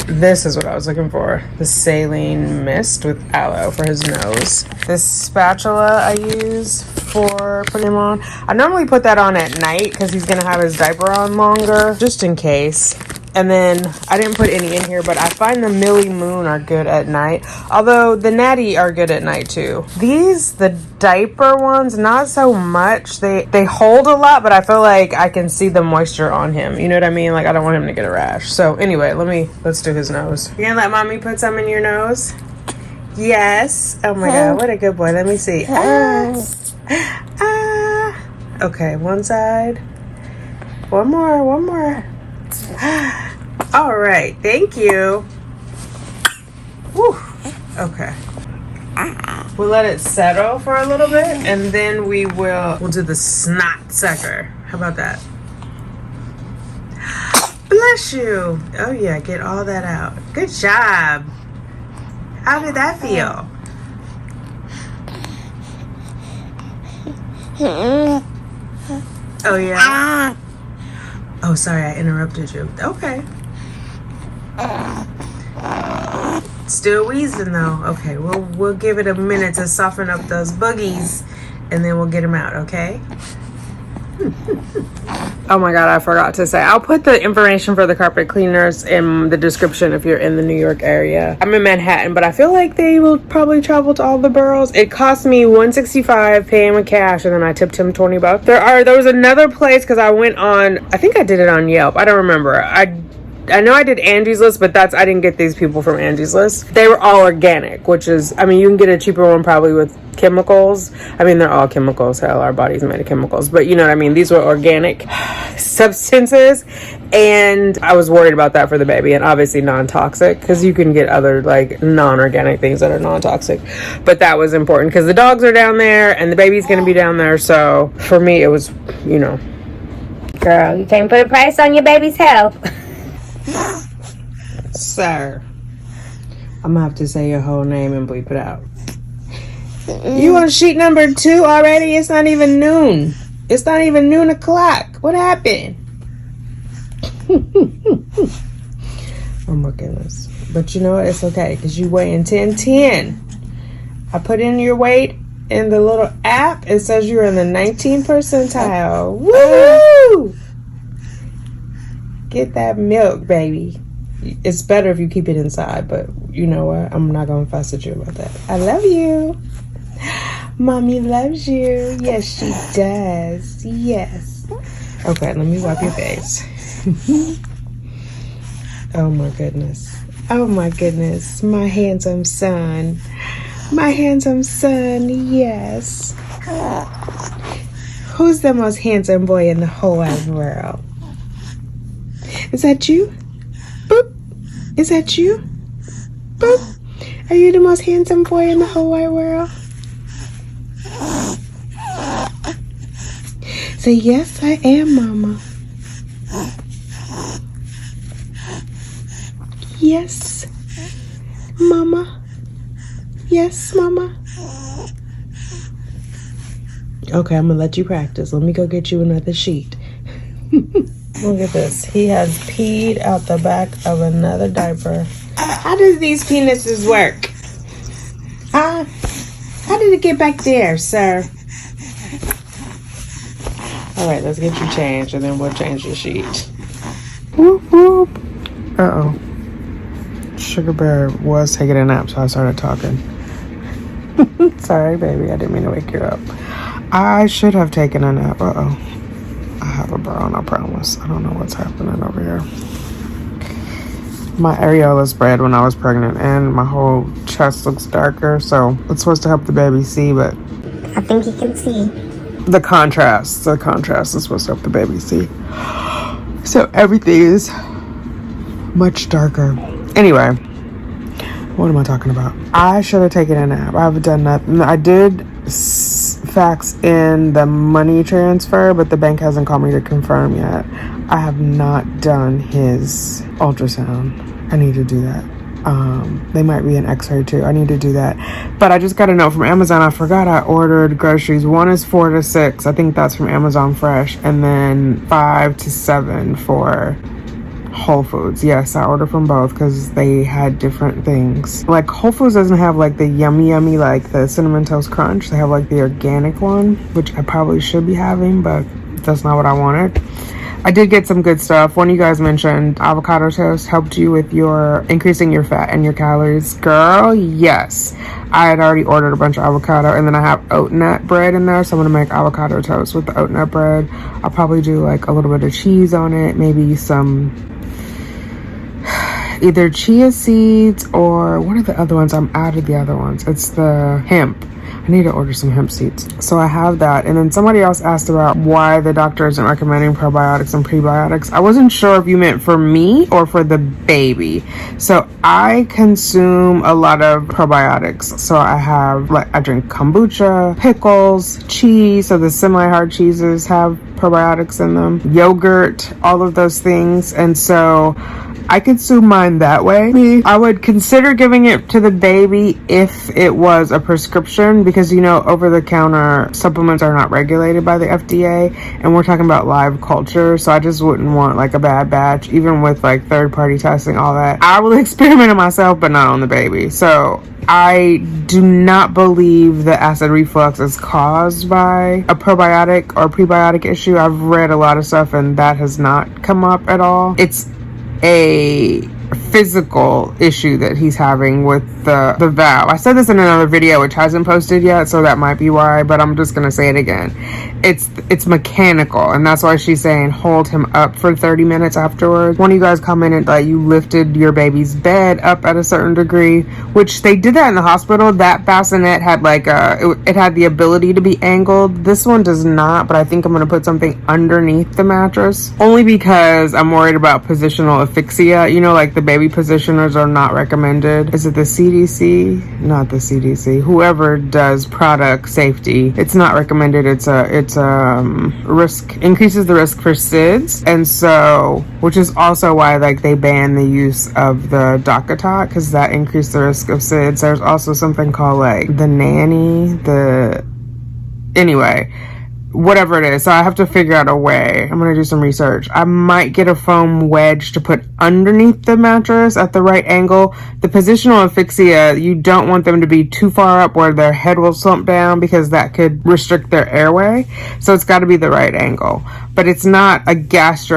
This is what I was looking for. The saline mist with aloe for his nose. This spatula I use for putting him on. I normally put that on at night because he's gonna have his diaper on longer, just in case. And then I didn't put any in here, but I find the Millie Moon are good at night. Although the Natty are good at night too. These, the diaper ones, not so much. They hold a lot, but I feel like I can see the moisture on him. You know what I mean? Like I don't want him to get a rash. So anyway, let's do his nose. You gonna let mommy put some in your nose? Yes. Oh my god, what a good boy. Let me see. Okay, one side. One more. All right, thank you. Whew. Okay. We'll let it settle for a little bit, and then we'll do the snot sucker. How about that? Bless you. Oh yeah, get all that out. Good job. How did that feel? Oh yeah. Oh, sorry, I interrupted you. Okay. Still wheezing though. Okay, we'll give it a minute to soften up those boogies, and then we'll get them out. Okay. Oh my god, I forgot to say, I'll put the information for the carpet cleaners in the description if you're in the New York area. I'm in Manhattan, but I feel like they will probably travel to all the boroughs. It cost me $165 paying with cash, and then I tipped him $20. There was another place because I went on, I think I did it on Yelp. I don't remember. I know I did Angie's List, but I didn't get these people from Angie's List. They were all organic, which is, I mean, you can get a cheaper one probably with chemicals. I mean, they're all chemicals. Hell, our body's made of chemicals. But you know what I mean? These were organic substances. And I was worried about that for the baby. And obviously non-toxic, because you can get other like non-organic things that are non-toxic. But that was important because the dogs are down there and the baby's going to be down there. So for me, it was, you know.
Girl, you can't put a price on your baby's health.
Sir, I'm gonna have to say your whole name and bleep it out. You on sheet number 2 already? It's not even noon. It's not even noon o'clock. What happened? Oh my goodness. But you know what? It's okay because you weigh in 1010. I put in your weight in the little app. It says you're in the 19th percentile. Woo! Get that milk, baby. It's better if you keep it inside, but you know what? I'm not gonna fuss at you about that. I love you. Mommy loves you. Yes, she does. Yes. Okay, let me wipe your face. Oh my goodness. Oh my goodness. My handsome son. My handsome son, yes. Who's the most handsome boy in the whole wide world? Is that you? Boop. Is that you? Boop. Are you the most handsome boy in the whole wide world? Say, yes, I am, Mama. Yes, Mama. Yes, Mama. Okay, I'm gonna let you practice. Let me go get you another sheet. Look at this. He has peed out the back of another diaper. How does these penises work? How did it get back there, sir? All right, let's get you changed, and then we'll change the sheet. Whoop, whoop. Uh-oh. Sugar Bear was taking a nap, so I started talking. Sorry, baby. I didn't mean to wake you up. I should have taken a nap. Uh-oh. I have a brown, I promise. I don't know what's happening over here. My areola spread when I was pregnant, and my whole chest looks darker, so it's supposed to help the baby see, but
I think you can see.
the contrast is supposed to help the baby see. So everything is much darker. Anyway, what am I talking about? I should have taken a nap. I've done nothing. I did fax in the money transfer, but the bank hasn't called me to confirm yet. I have not done his ultrasound. I need to do that. They might be an x-ray too. I need to do that. But I just got a note from Amazon. I forgot I ordered groceries. One is 4 to 6. I think that's from Amazon Fresh. And then 5 to 7 for Whole Foods. Yes, I ordered from both because they had different things. Like Whole Foods doesn't have like the yummy like the Cinnamon Toast Crunch. They have like the organic one, which I probably should be having, but that's not what I wanted. I did get some good stuff. One of you guys mentioned avocado toast helped you with your increasing your fat and your calories. Girl, yes. I had already ordered a bunch of avocado, and then I have oat nut bread in there, so I'm gonna make avocado toast with the oat nut bread. I'll probably do like a little bit of cheese on it, maybe some either chia seeds or what are the other ones? I'm out of the other ones. It's the hemp. I need to order some hemp seeds. So I have that. And then somebody else asked about why the doctor isn't recommending probiotics and prebiotics. I wasn't sure if you meant for me or for the baby. So I consume a lot of probiotics. So I have, like, I drink kombucha, pickles, cheese. So the semi-hard cheeses have probiotics in them, yogurt, all of those things. And so I consume mine that way. I would consider giving it to the baby if it was a prescription, because you know over-the-counter supplements are not regulated by the FDA, and we're talking about live culture, so I just wouldn't want like a bad batch, even with like third-party testing, all that. I will experiment on myself, but not on the baby. So I do not believe that acid reflux is caused by a probiotic or prebiotic issue. I've read a lot of stuff and that has not come up at all. It's a physical issue that he's having with the valve. I said this in another video which hasn't posted yet, so that might be why, but I'm just gonna say it again. It's mechanical, and that's why she's saying hold him up for 30 minutes afterwards. One of you guys commented that you lifted your baby's bed up at a certain degree, which they did that in the hospital. That bassinet had like it had the ability to be angled. This one does not, but I think I'm gonna put something underneath the mattress, only because I'm worried about positional asphyxia. You know, like the baby positioners are not recommended. Is it the CDC? Not the CDC. Whoever does product safety, it's not recommended. It's risk, increases the risk for SIDS, and so, which is also why like they ban the use of the DockATot, because that increased the risk of SIDS. There's also something called like the nanny, anyway, whatever it is. So I have to figure out a way. I'm gonna do some research. I might get a foam wedge to put underneath the mattress at the right angle. The positional asphyxia, you don't want them to be too far up where their head will slump down, because that could restrict their airway. So it's got to be the right angle. But it's not a I guess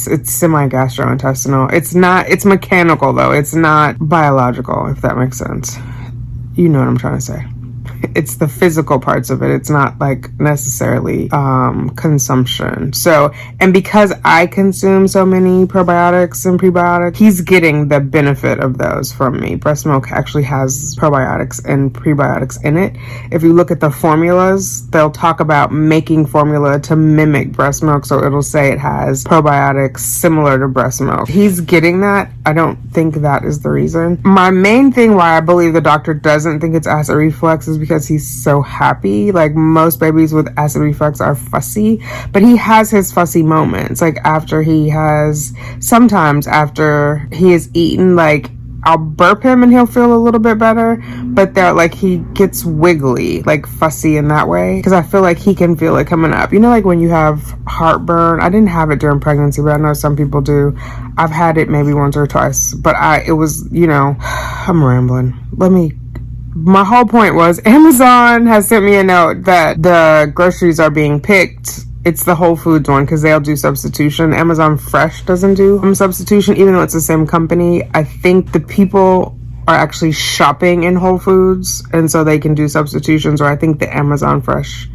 it's semi-gastrointestinal. It's mechanical though. It's not biological, if that makes sense. You know what I'm trying to say. It's the physical parts of it. It's not like necessarily consumption. So, and because I consume so many probiotics and prebiotics, he's getting the benefit of those from me. Breast milk actually has probiotics and prebiotics in it. If you look at the formulas, they'll talk about making formula to mimic breast milk. So it'll say it has probiotics similar to breast milk. He's getting that. I don't think that is the reason. My main thing why I believe the doctor doesn't think it's acid reflux is because he's so happy. Like most babies with acid reflux are fussy, but he has his fussy moments. Like sometimes after he has eaten, like I'll burp him and he'll feel a little bit better, but they're like, he gets wiggly, like fussy in that way, because I feel like he can feel it coming up. You know, like when you have heartburn. I didn't have it during pregnancy, but I know some people do. I've had it maybe once or twice, but it was, you know, I'm rambling. My whole point was Amazon has sent me a note that the groceries are being picked. It's the Whole Foods one, because they'll do substitution. Amazon Fresh doesn't do substitution, even though it's the same company. I think the people are actually shopping in Whole Foods, and so they can do substitutions, or I think the Amazon Fresh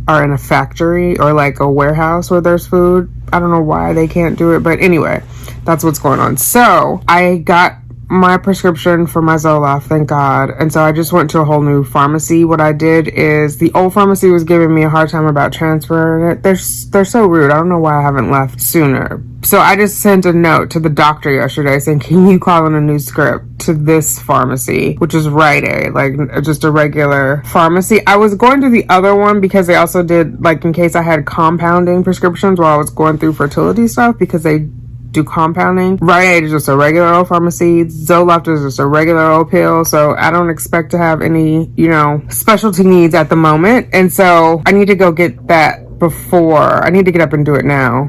are in a factory or like a warehouse where there's food. I don't know why they can't do it, but anyway, that's what's going on. So I got my prescription for my Zoloft, thank God. And so I just went to a whole new pharmacy. What I did is the old pharmacy was giving me a hard time about transferring it. They're so rude. I don't know why I haven't left sooner. So I just sent a note to the doctor yesterday saying, can you call in a new script to this pharmacy, which is Rite Aid, like just a regular pharmacy. I was going to the other one because they also did, like, in case I had compounding prescriptions while I was going through fertility stuff, because they do compounding. Rite Aid is just a regular old pharmacy. Zoloft is just a regular old pill. So I don't expect to have any, you know, specialty needs at the moment. And so I need to go get that before. I need to get up and do it now.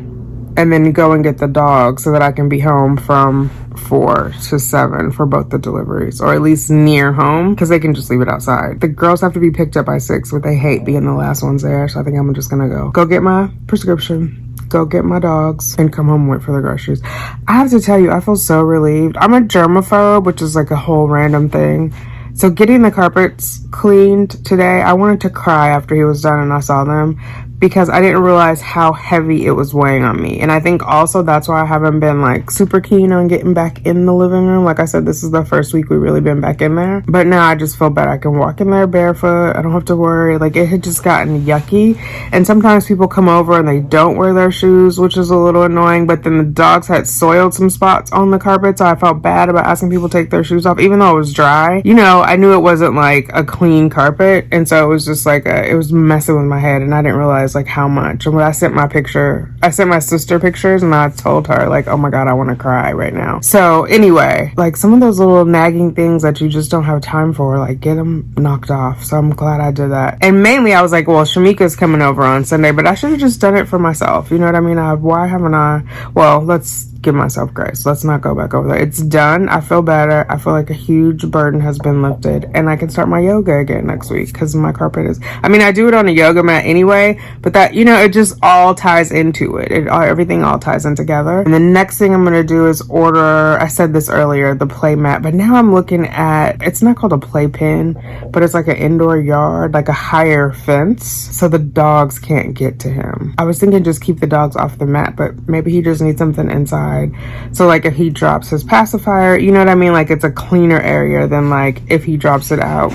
And then go and get the dog so that I can be home from 4 to 7 for both the deliveries, or at least near home, because they can just leave it outside. The girls have to be picked up by 6, but they hate being the last ones there. So I think I'm just gonna go get my prescription, go get my dogs, and come home and wait for the groceries. I have to tell you, I feel so relieved. I'm a germaphobe, which is like a whole random thing. So getting the carpets cleaned today, I wanted to cry after he was done and I saw them, because I didn't realize how heavy it was weighing on me. And I think also that's why I haven't been like super keen on getting back in the living room. Like I said, this is the first week we've really been back in there. But now I just feel better. I can walk in there barefoot. I don't have to worry. Like, it had just gotten yucky. And sometimes people come over and they don't wear their shoes, which is a little annoying. But then the dogs had soiled some spots on the carpet, so I felt bad about asking people to take their shoes off, even though it was dry. You know, I knew it wasn't like a clean carpet. And so it was just like, it was messing with my head, and I didn't realize like how much. And when I sent my sister pictures, and I told her like, oh my God, I want to cry right now. So anyway, like, some of those little nagging things that you just don't have time for, like, get them knocked off. So I'm glad I did that. And mainly I was like, well, Shamika's coming over on Sunday, but I should have just done it for myself. You know what I mean? Why haven't I? Well, let's give myself grace. Let's not go back over there. It's done. I feel better. I feel like a huge burden has been lifted, and I can start my yoga again next week, because my carpet is, I mean, I do it on a yoga mat anyway, but that, you know, it just all ties into it. Everything all ties in together. And the next thing I'm going to do is order, I said this earlier, the play mat, but now I'm looking at, it's not called a play pen, but it's like an indoor yard, like a higher fence, so the dogs can't get to him. I was thinking just keep the dogs off the mat, but maybe he just needs something inside. So like if he drops his pacifier, you know what I mean? Like, it's a cleaner area than like if he drops it out.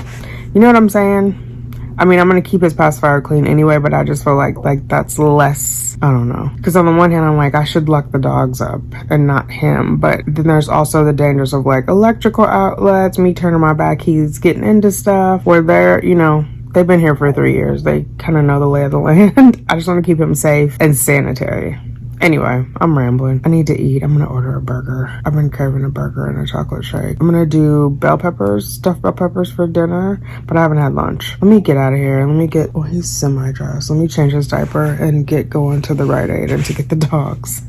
You know what I'm saying? I mean, I'm going to keep his pacifier clean anyway, but I just feel like that's less, I don't know. Because on the one hand, I'm like, I should lock the dogs up and not him. But then there's also the dangers of like electrical outlets, me turning my back, he's getting into stuff where they're, you know, they've been here for 3 years. They kind of know the lay of the land. I just want to keep him safe and sanitary. Anyway, I'm rambling. I need to eat. I'm gonna order a burger. I've been craving a burger and a chocolate shake. I'm gonna do bell peppers, stuffed bell peppers for dinner, but I haven't had lunch. Let me get out of here. Let me get, well, he's semi-dressed. Let me change his diaper and get going to the Rite Aid and to get the dogs.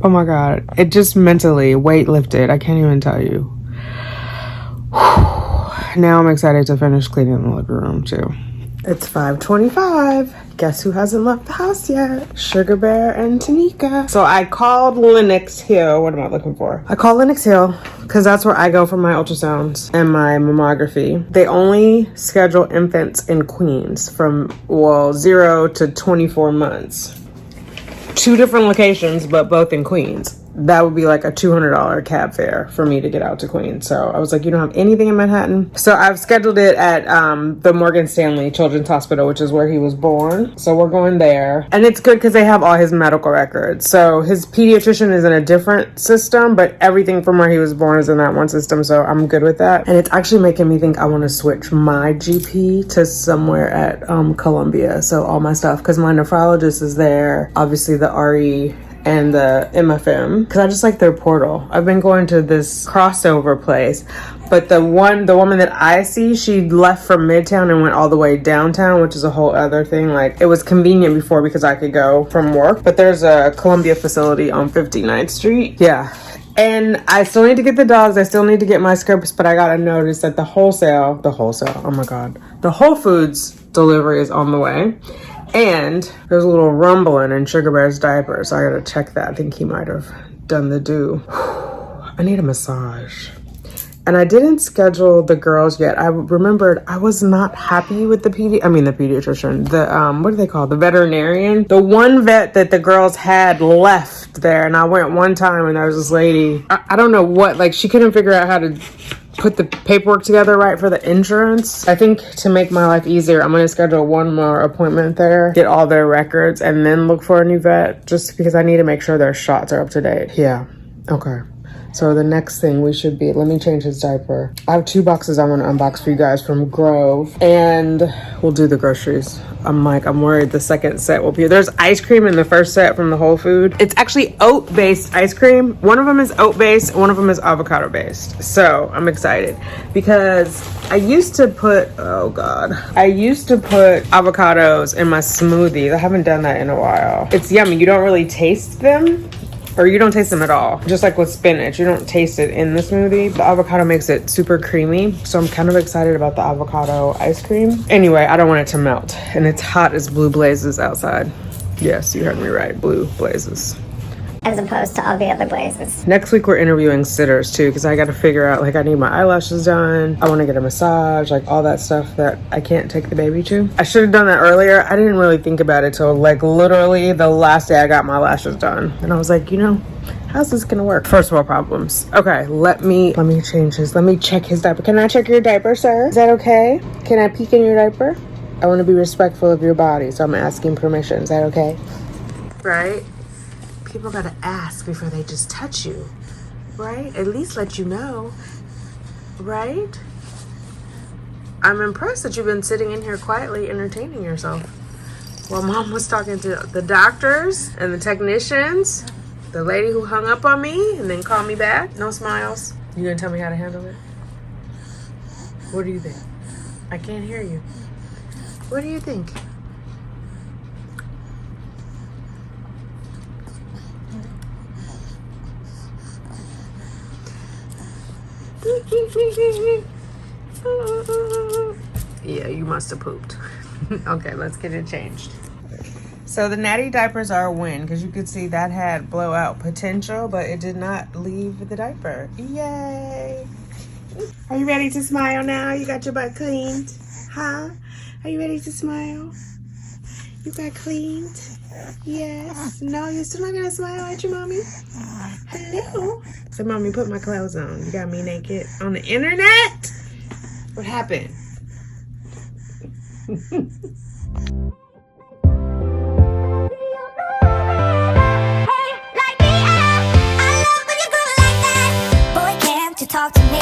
Oh my God. It just mentally weight lifted. I can't even tell you. Now I'm excited to finish cleaning the living room too. It's 5:25. Guess who hasn't left the house yet? Sugar Bear and Tanika. So I called Lenox Hill. What am I looking for? I called Lenox Hill because that's where I go for my ultrasounds and my mammography. They only schedule infants in Queens from, well, 0 to 24 months. 2 different locations, but both in Queens. That would be like a $200 cab fare for me to get out to Queens. So I was like, you don't have anything in Manhattan? So I've scheduled it at the Morgan Stanley Children's Hospital, which is where he was born. So we're going there. And it's good because they have all his medical records. So his pediatrician is in a different system, but everything from where he was born is in that one system. So I'm good with that. And it's actually making me think I want to switch my GP to somewhere at Columbia. So all my stuff, because my nephrologist is there. Obviously the RE and the MFM, because I just like their portal. I've been going to this crossover place, but the woman that I see, she left from Midtown and went all the way downtown, which is a whole other thing. Like, it was convenient before because I could go from work, but there's a Columbia facility on 59th Street. Yeah. And I still need to get the dogs. I still need to get my scripts, but I got to notice that the wholesale, oh my God, the Whole Foods delivery is on the way. And there's a little rumbling in Sugar Bear's diaper, so I gotta check that. I think he might have done the do. I need a massage. And I didn't schedule the girls yet. I remembered I was not happy with the pediatrician. The what do they call the veterinarian? The one vet that the girls had left there, and I went one time, and there was this lady. I don't know what, like, she couldn't figure out how to put the paperwork together right for the insurance. I think to make my life easier, I'm going to schedule one more appointment there, get all their records, and then look for a new vet, just because I need to make sure their shots are up to date. Yeah. Okay. So the next thing we should be, let me change his diaper. I have 2 boxes I want to unbox for you guys from Grove, and we'll do the groceries. I'm worried the second set will be, there's ice cream in the first set from the Whole Food. It's actually oat-based ice cream. One of them is oat-based, one of them is avocado-based. So I'm excited because I used to put avocados in my smoothies. I haven't done that in a while. It's yummy. You don't really taste them. Or you don't taste them at all. Just like with spinach, you don't taste it in the smoothie. The avocado makes it super creamy. So I'm kind of excited about the avocado ice cream. Anyway, I don't want it to melt. And it's hot as blue blazes outside. Yes, you heard me right. Blue blazes.
As opposed to all the other blazes.
Next week we're interviewing sitters too, because I got to figure out, like, I need my eyelashes done. I want to get a massage, like all that stuff that I can't take the baby to. I should have done that earlier. I didn't really think about it till like literally the last day I got my lashes done. And I was like, you know, how's this gonna work? First world problems. Okay, let me change his, let me check his diaper. Can I check your diaper, sir? Is that okay? Can I peek in your diaper? I want to be respectful of your body, so I'm asking permission. Is that okay? Right? People gotta ask before they just touch you, right? At least let you know, right? I'm impressed that you've been sitting in here quietly entertaining yourself while Mom was talking to the doctors and the technicians, the lady who hung up on me and then called me back. No smiles. You gonna tell me how to handle it? What do you think? I can't hear you. What do you think? Yeah, you must have pooped. Okay, let's get it changed. So the natty diapers are a win, because you could see that had blowout potential, but it did not leave the diaper. Yay! Are you ready to smile now? You got your butt cleaned? Huh? Are you ready to smile? You got cleaned? Yes. No, you're still not gonna smile at your mommy? Hello? So mommy, put my clothes on. You got me naked on the internet? What happened?
Talk to me,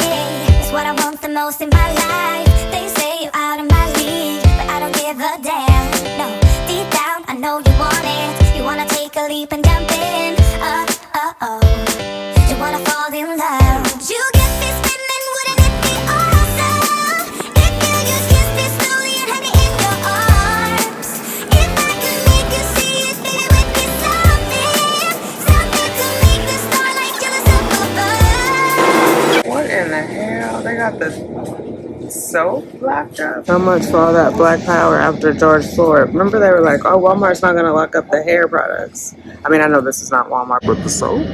it's what I want the most in my life. They say you're out of my league, but I don't give a damn. No, deep down, I know you want it. You wanna take a leap and jump in. You wanna fall in love. You get me spinning, wouldn't it be awesome? If you just kiss me slowly and have me in your arms. If I could make you see it, baby, it would be something. Something to make the starlight jealous up above.
What in the hell? They got the soap locked up? How much for all that black power after George Floyd? Remember they were like, oh, Walmart's not gonna lock up the hair products. I mean, I know this is not Walmart, but the soap?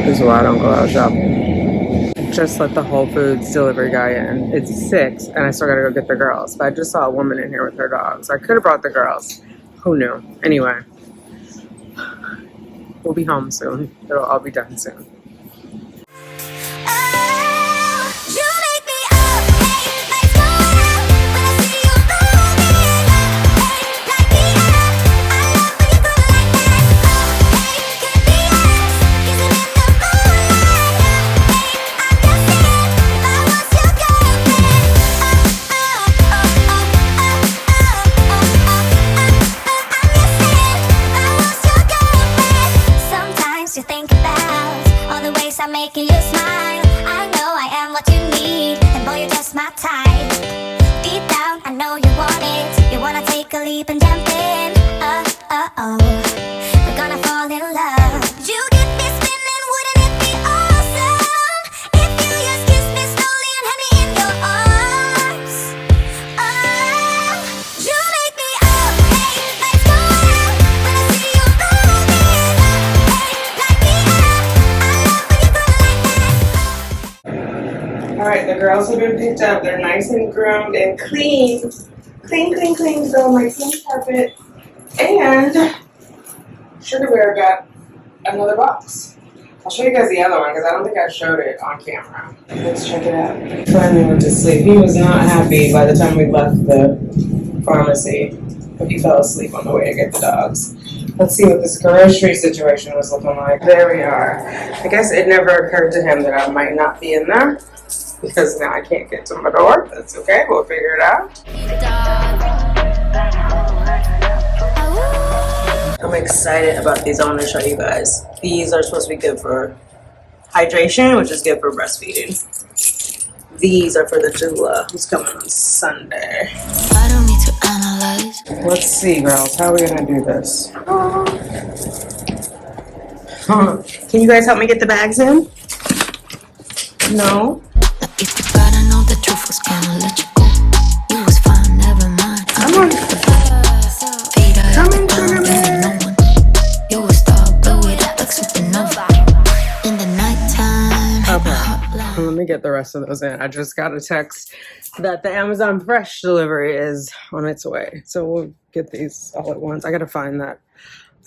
This is why I don't go out shopping. Just let the Whole Foods delivery guy in. It's 6, and I still gotta go get the girls. But I just saw a woman in here with her dogs. I could have brought the girls. Who knew? Anyway. We'll be home soon. It'll all be done soon.
Making you smile. I know I am what you need, and boy, you're just my type. Deep down, I know you want it. You wanna take a leap and jump in. We're gonna fall in love. You get me spinning, wouldn't it be awesome? If you just kiss me slowly and have me in your arms. You make me up, hey, let's go out. When I see you moving, hey, like me out.
have been picked up. They're nice and groomed and clean. Clean. So my clean carpet. And Sugar Bear got another box. I'll show you guys the other one because I don't think I showed it on camera. Let's check it out. Finally went to sleep. He was not happy by the time we left the pharmacy, but he fell asleep on the way to get the dogs. Let's see what this grocery situation was looking like. There we are. I guess it never occurred to him that I might not be in there because now I can't get to my door. That's okay. We'll figure it out. I'm excited about these. I want to show you guys. These are supposed to be good for hydration, which is good for breastfeeding. These are for the doula who's coming on Sunday.
I don't need to analyze.
Let's see, girls. How are we gonna do this? Can you guys help me get the bags in? No?
If you gotta know the truth was gonna let you go. You was fine, never mind.
Come on. Come in, Sugar Bear.
You was the blue with that supernova. In the nighttime.
Okay. Let me get the rest of those in. I just got a text that the Amazon Fresh delivery is on its way. So we'll get these all at once. I gotta find that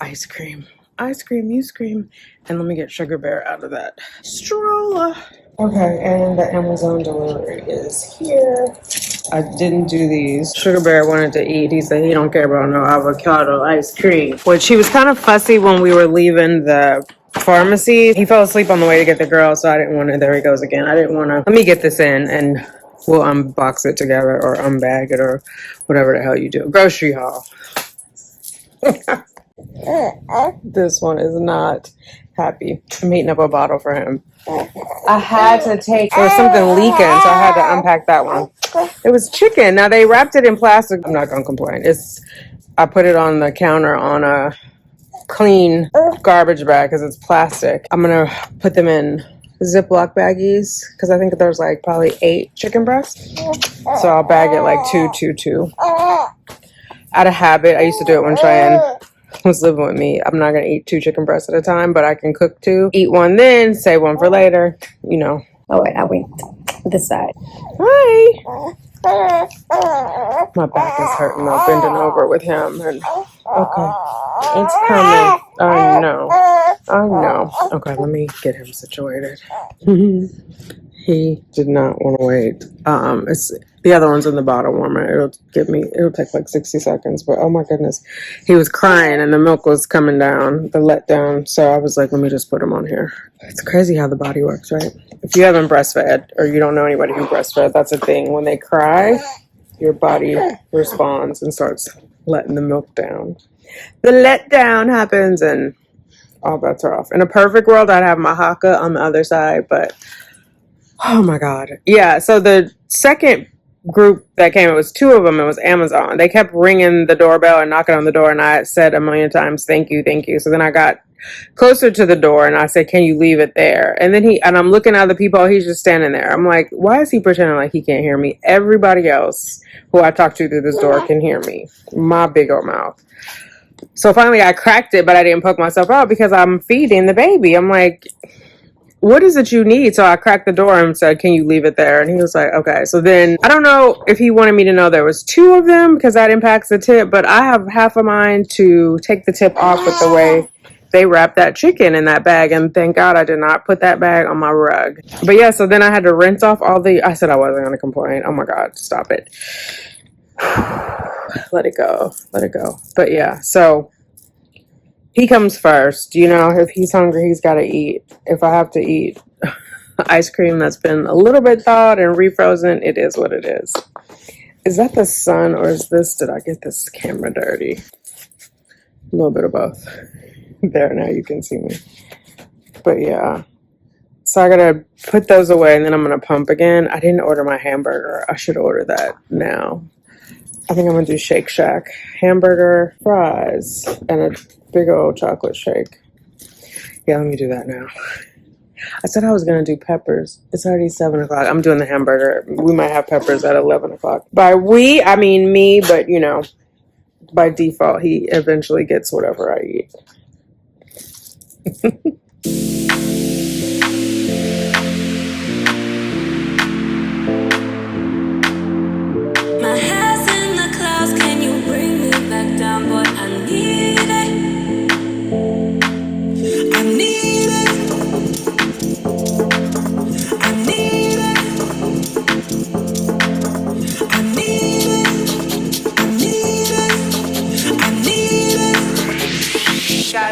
ice cream. Ice cream, you scream. And let me get Sugar Bear out of that stroller. Okay, and the Amazon delivery is here. I didn't do these. Sugar Bear wanted to eat. He said he don't care about no avocado ice cream. Which he was kind of fussy when we were leaving the pharmacy. He fell asleep on the way to get the girl, so I didn't want to. There he goes again. I didn't want to. Let me get this in and we'll unbox it together or unbag it or whatever the hell you do. Grocery haul. This one is not happy. I'm heating up a bottle for him. I had to take, there was something leaking, so I had to unpack that one. It was chicken. Now they wrapped it in plastic. I'm not gonna complain. I put it on the counter on a clean garbage bag because it's plastic. I'm gonna put them in Ziploc baggies because I think there's like probably 8 chicken breasts. So I'll bag it like 2. Out of habit, I used to do it when Cheyenne was living with me. I'm not gonna eat 2 chicken breasts at a time, but I can cook 2, eat 1 then, save 1 for later, you know.
Oh wait, I wait. This side.
Hi. My back is hurting though, bending over with him. And okay, it's coming. I know. Okay, let me get him situated. He did not want to wait. It's the other one's in the bottle warmer. It'll take like 60 seconds, but oh my goodness. He was crying and the milk was coming down, the letdown. So I was like, let me just put him on here. It's crazy how the body works, right? If you haven't breastfed or you don't know anybody who breastfed, that's a thing. When they cry, your body responds and starts letting the milk down. The letdown happens and all bets are off. In a perfect world, I'd have my haka on the other side, but oh my God. Yeah, so the second group that came, it was 2 of them. It was Amazon. They kept ringing the doorbell and knocking on the door, and I said a million times, thank you. So then I got closer to the door and I said, can you leave it there? And then I'm looking at the people, he's just standing there. I'm like, why is he pretending like he can't hear me? Everybody else who I talk to through this door can hear me. My big old mouth. So finally I cracked it, but I didn't poke myself out because I'm feeding the baby. I'm like, what is it you need? So I cracked the door and said, can you leave it there? And he was like, okay. So then I don't know if he wanted me to know there was 2 of them because that impacts the tip, but I have half a mind to take the tip off with the way they wrapped that chicken in that bag. And thank God I did not put that bag on my rug. But yeah, so then I had to rinse off I said I wasn't going to complain. Oh my God, stop it. Let it go. But yeah, so he comes first. You know, if he's hungry, he's got to eat. If I have to eat ice cream that's been a little bit thawed and refrozen, it is what it is. Is that the sun or did I get this camera dirty? A little bit of both. There, now you can see me. But yeah. So I got to put those away and then I'm going to pump again. I didn't order my hamburger. I should order that now. I think I'm going to do Shake Shack. Hamburger, fries, and a big old chocolate shake. Yeah, let me do that now. I said I was going to do peppers. It's already 7 o'clock. I'm doing the hamburger. We might have peppers at 11 o'clock. By we, I mean me, but you know, by default, he eventually gets whatever I eat. Alright,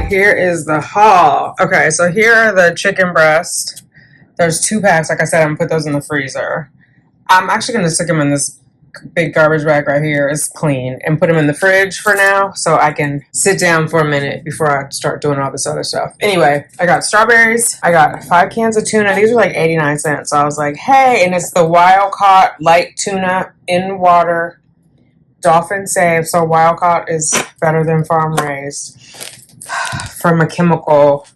here is the haul. Okay, so here are the chicken breasts. There's 2 packs. Like I said, I'm gonna put those in the freezer. I'm actually gonna stick them in this big garbage bag right here. It's clean, and put them in the fridge for now so I can sit down for a minute before I start doing all this other stuff. Anyway, I got strawberries. I got 5 cans of tuna. These are like 89 cents. So I was like, hey, and it's the wild caught light tuna in water, dolphin safe. So wild caught is better than farm raised from a chemical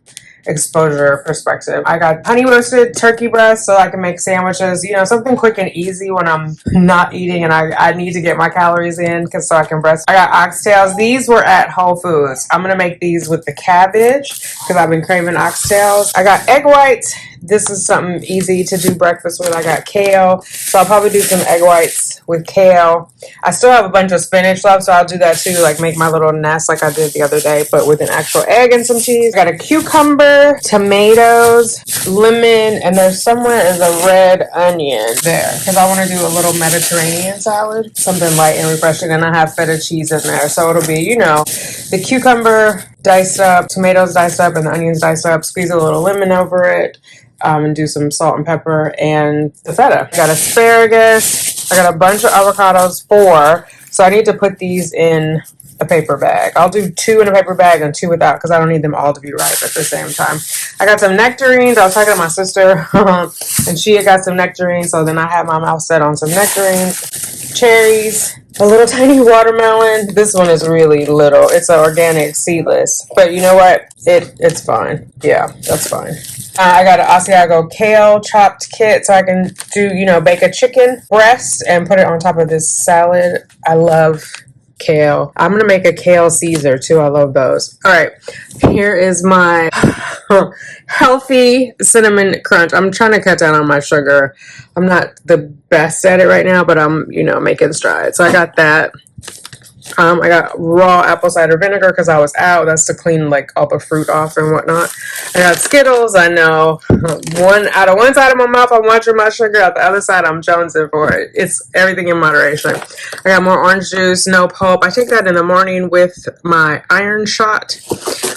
exposure perspective. I got honey roasted turkey breast so I can make sandwiches, you know, something quick and easy when I'm not eating and I need to get my calories in so I can breast. I got oxtails. These were at Whole Foods. I'm gonna make these with the cabbage because I've been craving oxtails. I got egg whites. This is something easy to do breakfast with. I got kale, so I'll probably do some egg whites with kale. I still have a bunch of spinach left, so I'll do that too, like make my little nest like I did the other day, but with an actual egg and some cheese. I got a cucumber, tomatoes, lemon, and there's somewhere is a red onion there because I want to do a little Mediterranean salad, something light and refreshing, and I have feta cheese in there, so it'll be, you know, the cucumber diced up, tomatoes diced up, and the onions diced up, squeeze a little lemon over it, and do some salt and pepper and the feta. I got asparagus. I got a bunch of avocados, 4. So I need to put these in a paper bag. I'll do 2 in a paper bag and 2 without because I don't need them all to be ripe at the same time. I got some nectarines. I was talking to my sister and she had got some nectarines. So then I had my mouth set on some nectarines, cherries, a little tiny watermelon. This one is really little. It's an organic seedless. But you know what? It's fine. Yeah, that's fine. I got an Asiago kale chopped kit so I can do, you know, bake a chicken breast and put it on top of this salad. I love kale. I'm going to make a kale Caesar too. I love those. All right. Here is my healthy cinnamon crunch. I'm trying to cut down on my sugar. I'm not the best at it right now, but I'm, you know, making strides. So I got that. I got raw apple cider vinegar because I was out. That's to clean like all the fruit off and whatnot. I got Skittles. I know one side of my mouth I'm watching my sugar. Out the other side I'm jonesing for it. It's everything in moderation. I got more orange juice, no pulp. I take that in the morning with my iron shot.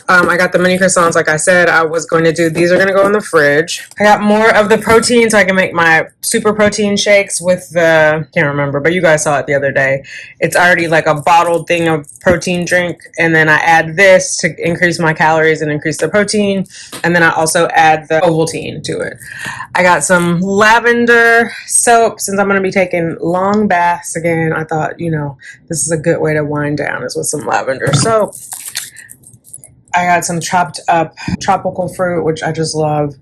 I got the mini croissants. Like I said, I was going to do. These are going to go in the fridge. I got more of the protein so I can make my super protein shakes with the, can't remember, but you guys saw it the other day. It's already like a bottled thing of protein drink. And then I add this to increase my calories and increase the protein. And then I also add the Ovaltine to it. I got some lavender soap. Since I'm going to be taking long baths again, I thought, you know, this is a good way to wind down is with some lavender soap. I got some chopped up tropical fruit, which I just love.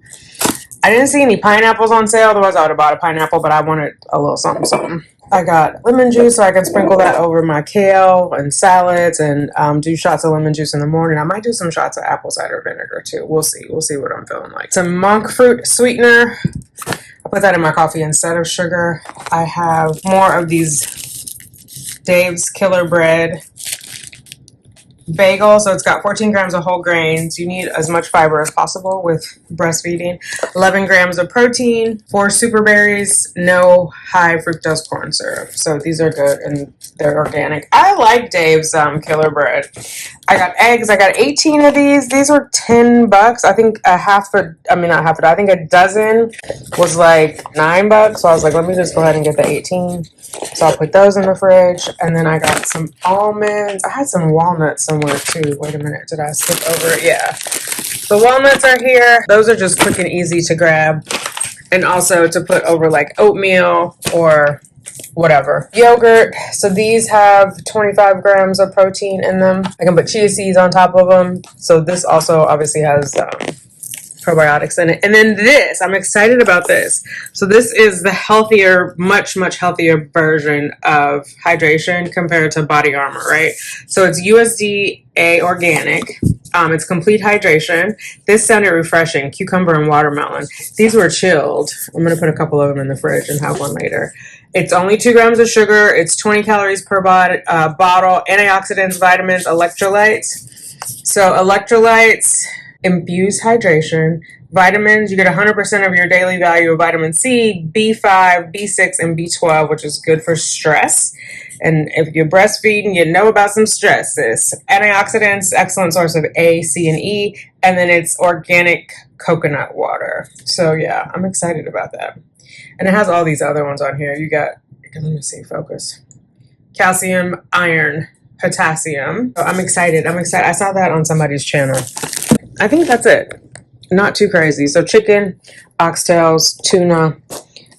I didn't see any pineapples on sale. Otherwise, I would have bought a pineapple, but I wanted a little something, something. I got lemon juice, so I can sprinkle that over my kale and salads and do shots of lemon juice in the morning. I might do some shots of apple cider vinegar, too. We'll see. We'll see what I'm feeling like. Some monk fruit sweetener. I put that in my coffee instead of sugar. I have more of these Dave's Killer Bread bagel, so it's got 14 grams of whole grains. You need as much fiber as possible with breastfeeding. 11 grams of protein, 4 super berries, no high fructose corn syrup. So these are good and they're organic. I like Dave's Killer Bread. I got eggs. I got 18 of these. These were $10. I think I think a dozen was like $9. So I was like, let me just go ahead and get the 18. So I'll put those in the fridge. And then I got some almonds. I had some walnuts somewhere too. Wait a minute. Did I skip over it? Yeah. The walnuts are here. Those are just quick and easy to grab. And also to put over like oatmeal or whatever. Yogurt. So these have 25 grams of protein in them. I can put chia seeds on top of them. So this also obviously has probiotics in it. And then this, I'm excited about this. So this is the healthier, much healthier version of hydration compared to Body Armor, right? So it's USDA organic. It's complete hydration. This sounded refreshing. Cucumber and watermelon. These were chilled. I'm going to put a couple of them in the fridge and have one later. It's only 2 grams of sugar. It's 20 calories per bottle. Antioxidants, vitamins, electrolytes. So electrolytes, infused hydration, vitamins. You get 100% of your daily value of vitamin C, B5, B6, and B12, which is good for stress. And if you're breastfeeding, you know about some stress, sis. Antioxidants, excellent source of A, C, and E. And then it's organic coconut water. So yeah, I'm excited about that. And it has all these other ones on here. You got, let me see, focus. Calcium, iron, potassium. So I'm excited. I saw that on somebody's channel. I think that's it. Not too crazy. So chicken, oxtails, tuna,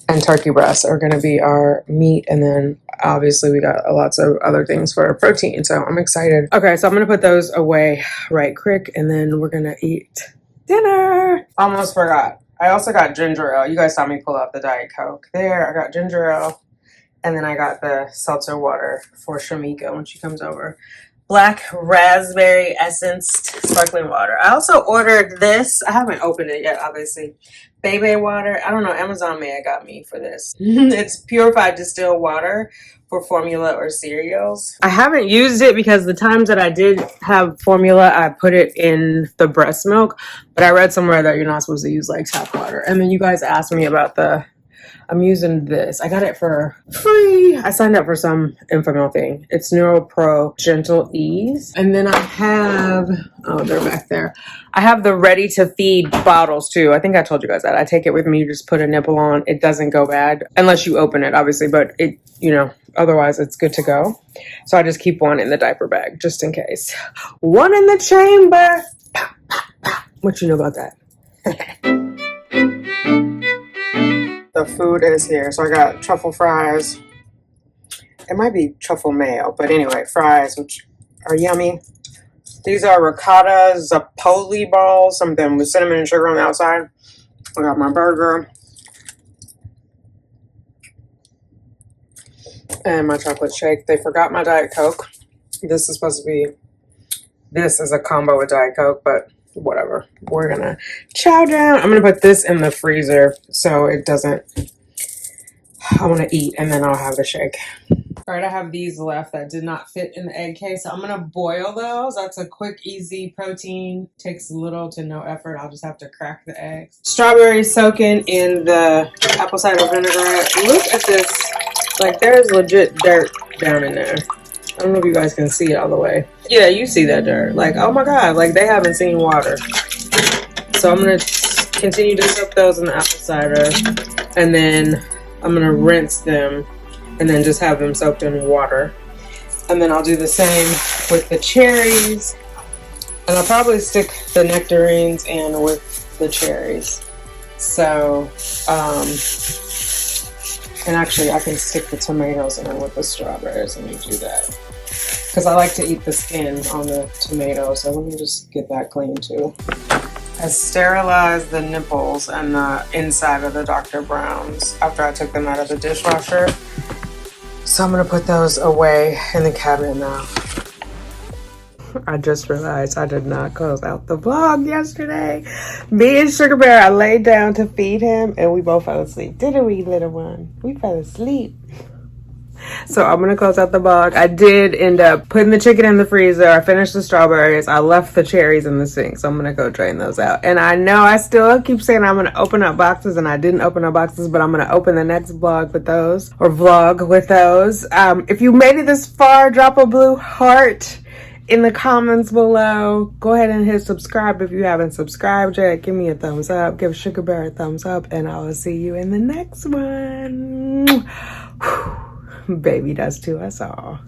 and turkey breasts are going to be our meat. And then obviously we got lots of other things for protein. So I'm excited. Okay, so I'm going to put those away right quick. And then we're going to eat dinner. Almost forgot. I also got ginger ale. You guys saw me pull out the Diet Coke. There, I got ginger ale. And then I got the seltzer water for Shamika when she comes over. Black raspberry essenced sparkling water. I also ordered this. I haven't opened it yet, obviously. Bebe water. I don't know. Amazon may have got me for this. It's purified distilled water for formula or cereals. I haven't used it because the times that I did have formula, I put it in the breast milk. But I read somewhere that you're not supposed to use like tap water. And then you guys asked me about I'm using this. I got it for free. I signed up for some Infamil thing. It's NeuroPro Gentle Ease. And then I have, oh, they're back there. I have the ready to feed bottles too. I think I told you guys that. I take it with me. You just put a nipple on. It doesn't go bad unless you open it, obviously. But it, otherwise it's good to go. So I just keep one in the diaper bag just in case. One in the chamber. What you know about that? The food is here. So I got truffle fries. It might be truffle mayo, but anyway, fries, which are yummy. These are ricotta Zapoli balls, some of them with cinnamon and sugar on the outside. I got my burger. And my chocolate shake. They forgot my Diet Coke. This is a combo with Diet Coke, but whatever. We're gonna chow down. I'm gonna put this in the freezer so it doesn't, I want to eat and then I'll have the shake. All right, I have these left that did not fit in the egg case, so I'm gonna boil those. That's a quick, easy protein. Takes little to no effort. I'll just have to crack the eggs. Strawberries soaking in the apple cider vinaigrette. Look at this. Like, there's legit dirt down in there. I don't know if you guys can see it all the way. Yeah, you see that dirt. Like, oh my God, like they haven't seen water. So I'm going to continue to soak those in the apple cider. And then I'm going to rinse them and then just have them soaked in water. And then I'll do the same with the cherries. And I'll probably stick the nectarines in with the cherries. So, and actually I can stick the tomatoes in with the strawberries. Let me do that. Because I like to eat the skin on the tomato, so let me just get that clean too. I sterilized the nipples and the inside of the Dr. Brown's after I took them out of the dishwasher. So I'm gonna put those away in the cabinet now. I just realized I did not close out the vlog yesterday. Me and Sugar Bear, I laid down to feed him and we both fell asleep. Didn't we, little one? We fell asleep. So I'm gonna close out the vlog. I did end up putting the chicken in the freezer. I finished the strawberries. I left the cherries in the sink, so I'm gonna go drain those out. And I know I still keep saying I'm gonna open up boxes, and I didn't open up boxes, but I'm gonna open the next vlog with those, or vlog with those. If you made it this far, drop a blue heart in the comments below. Go ahead and hit subscribe if you haven't subscribed yet. Give me a thumbs up. Give Sugar Bear a thumbs up, and I will see you in the next one. Baby does to us all.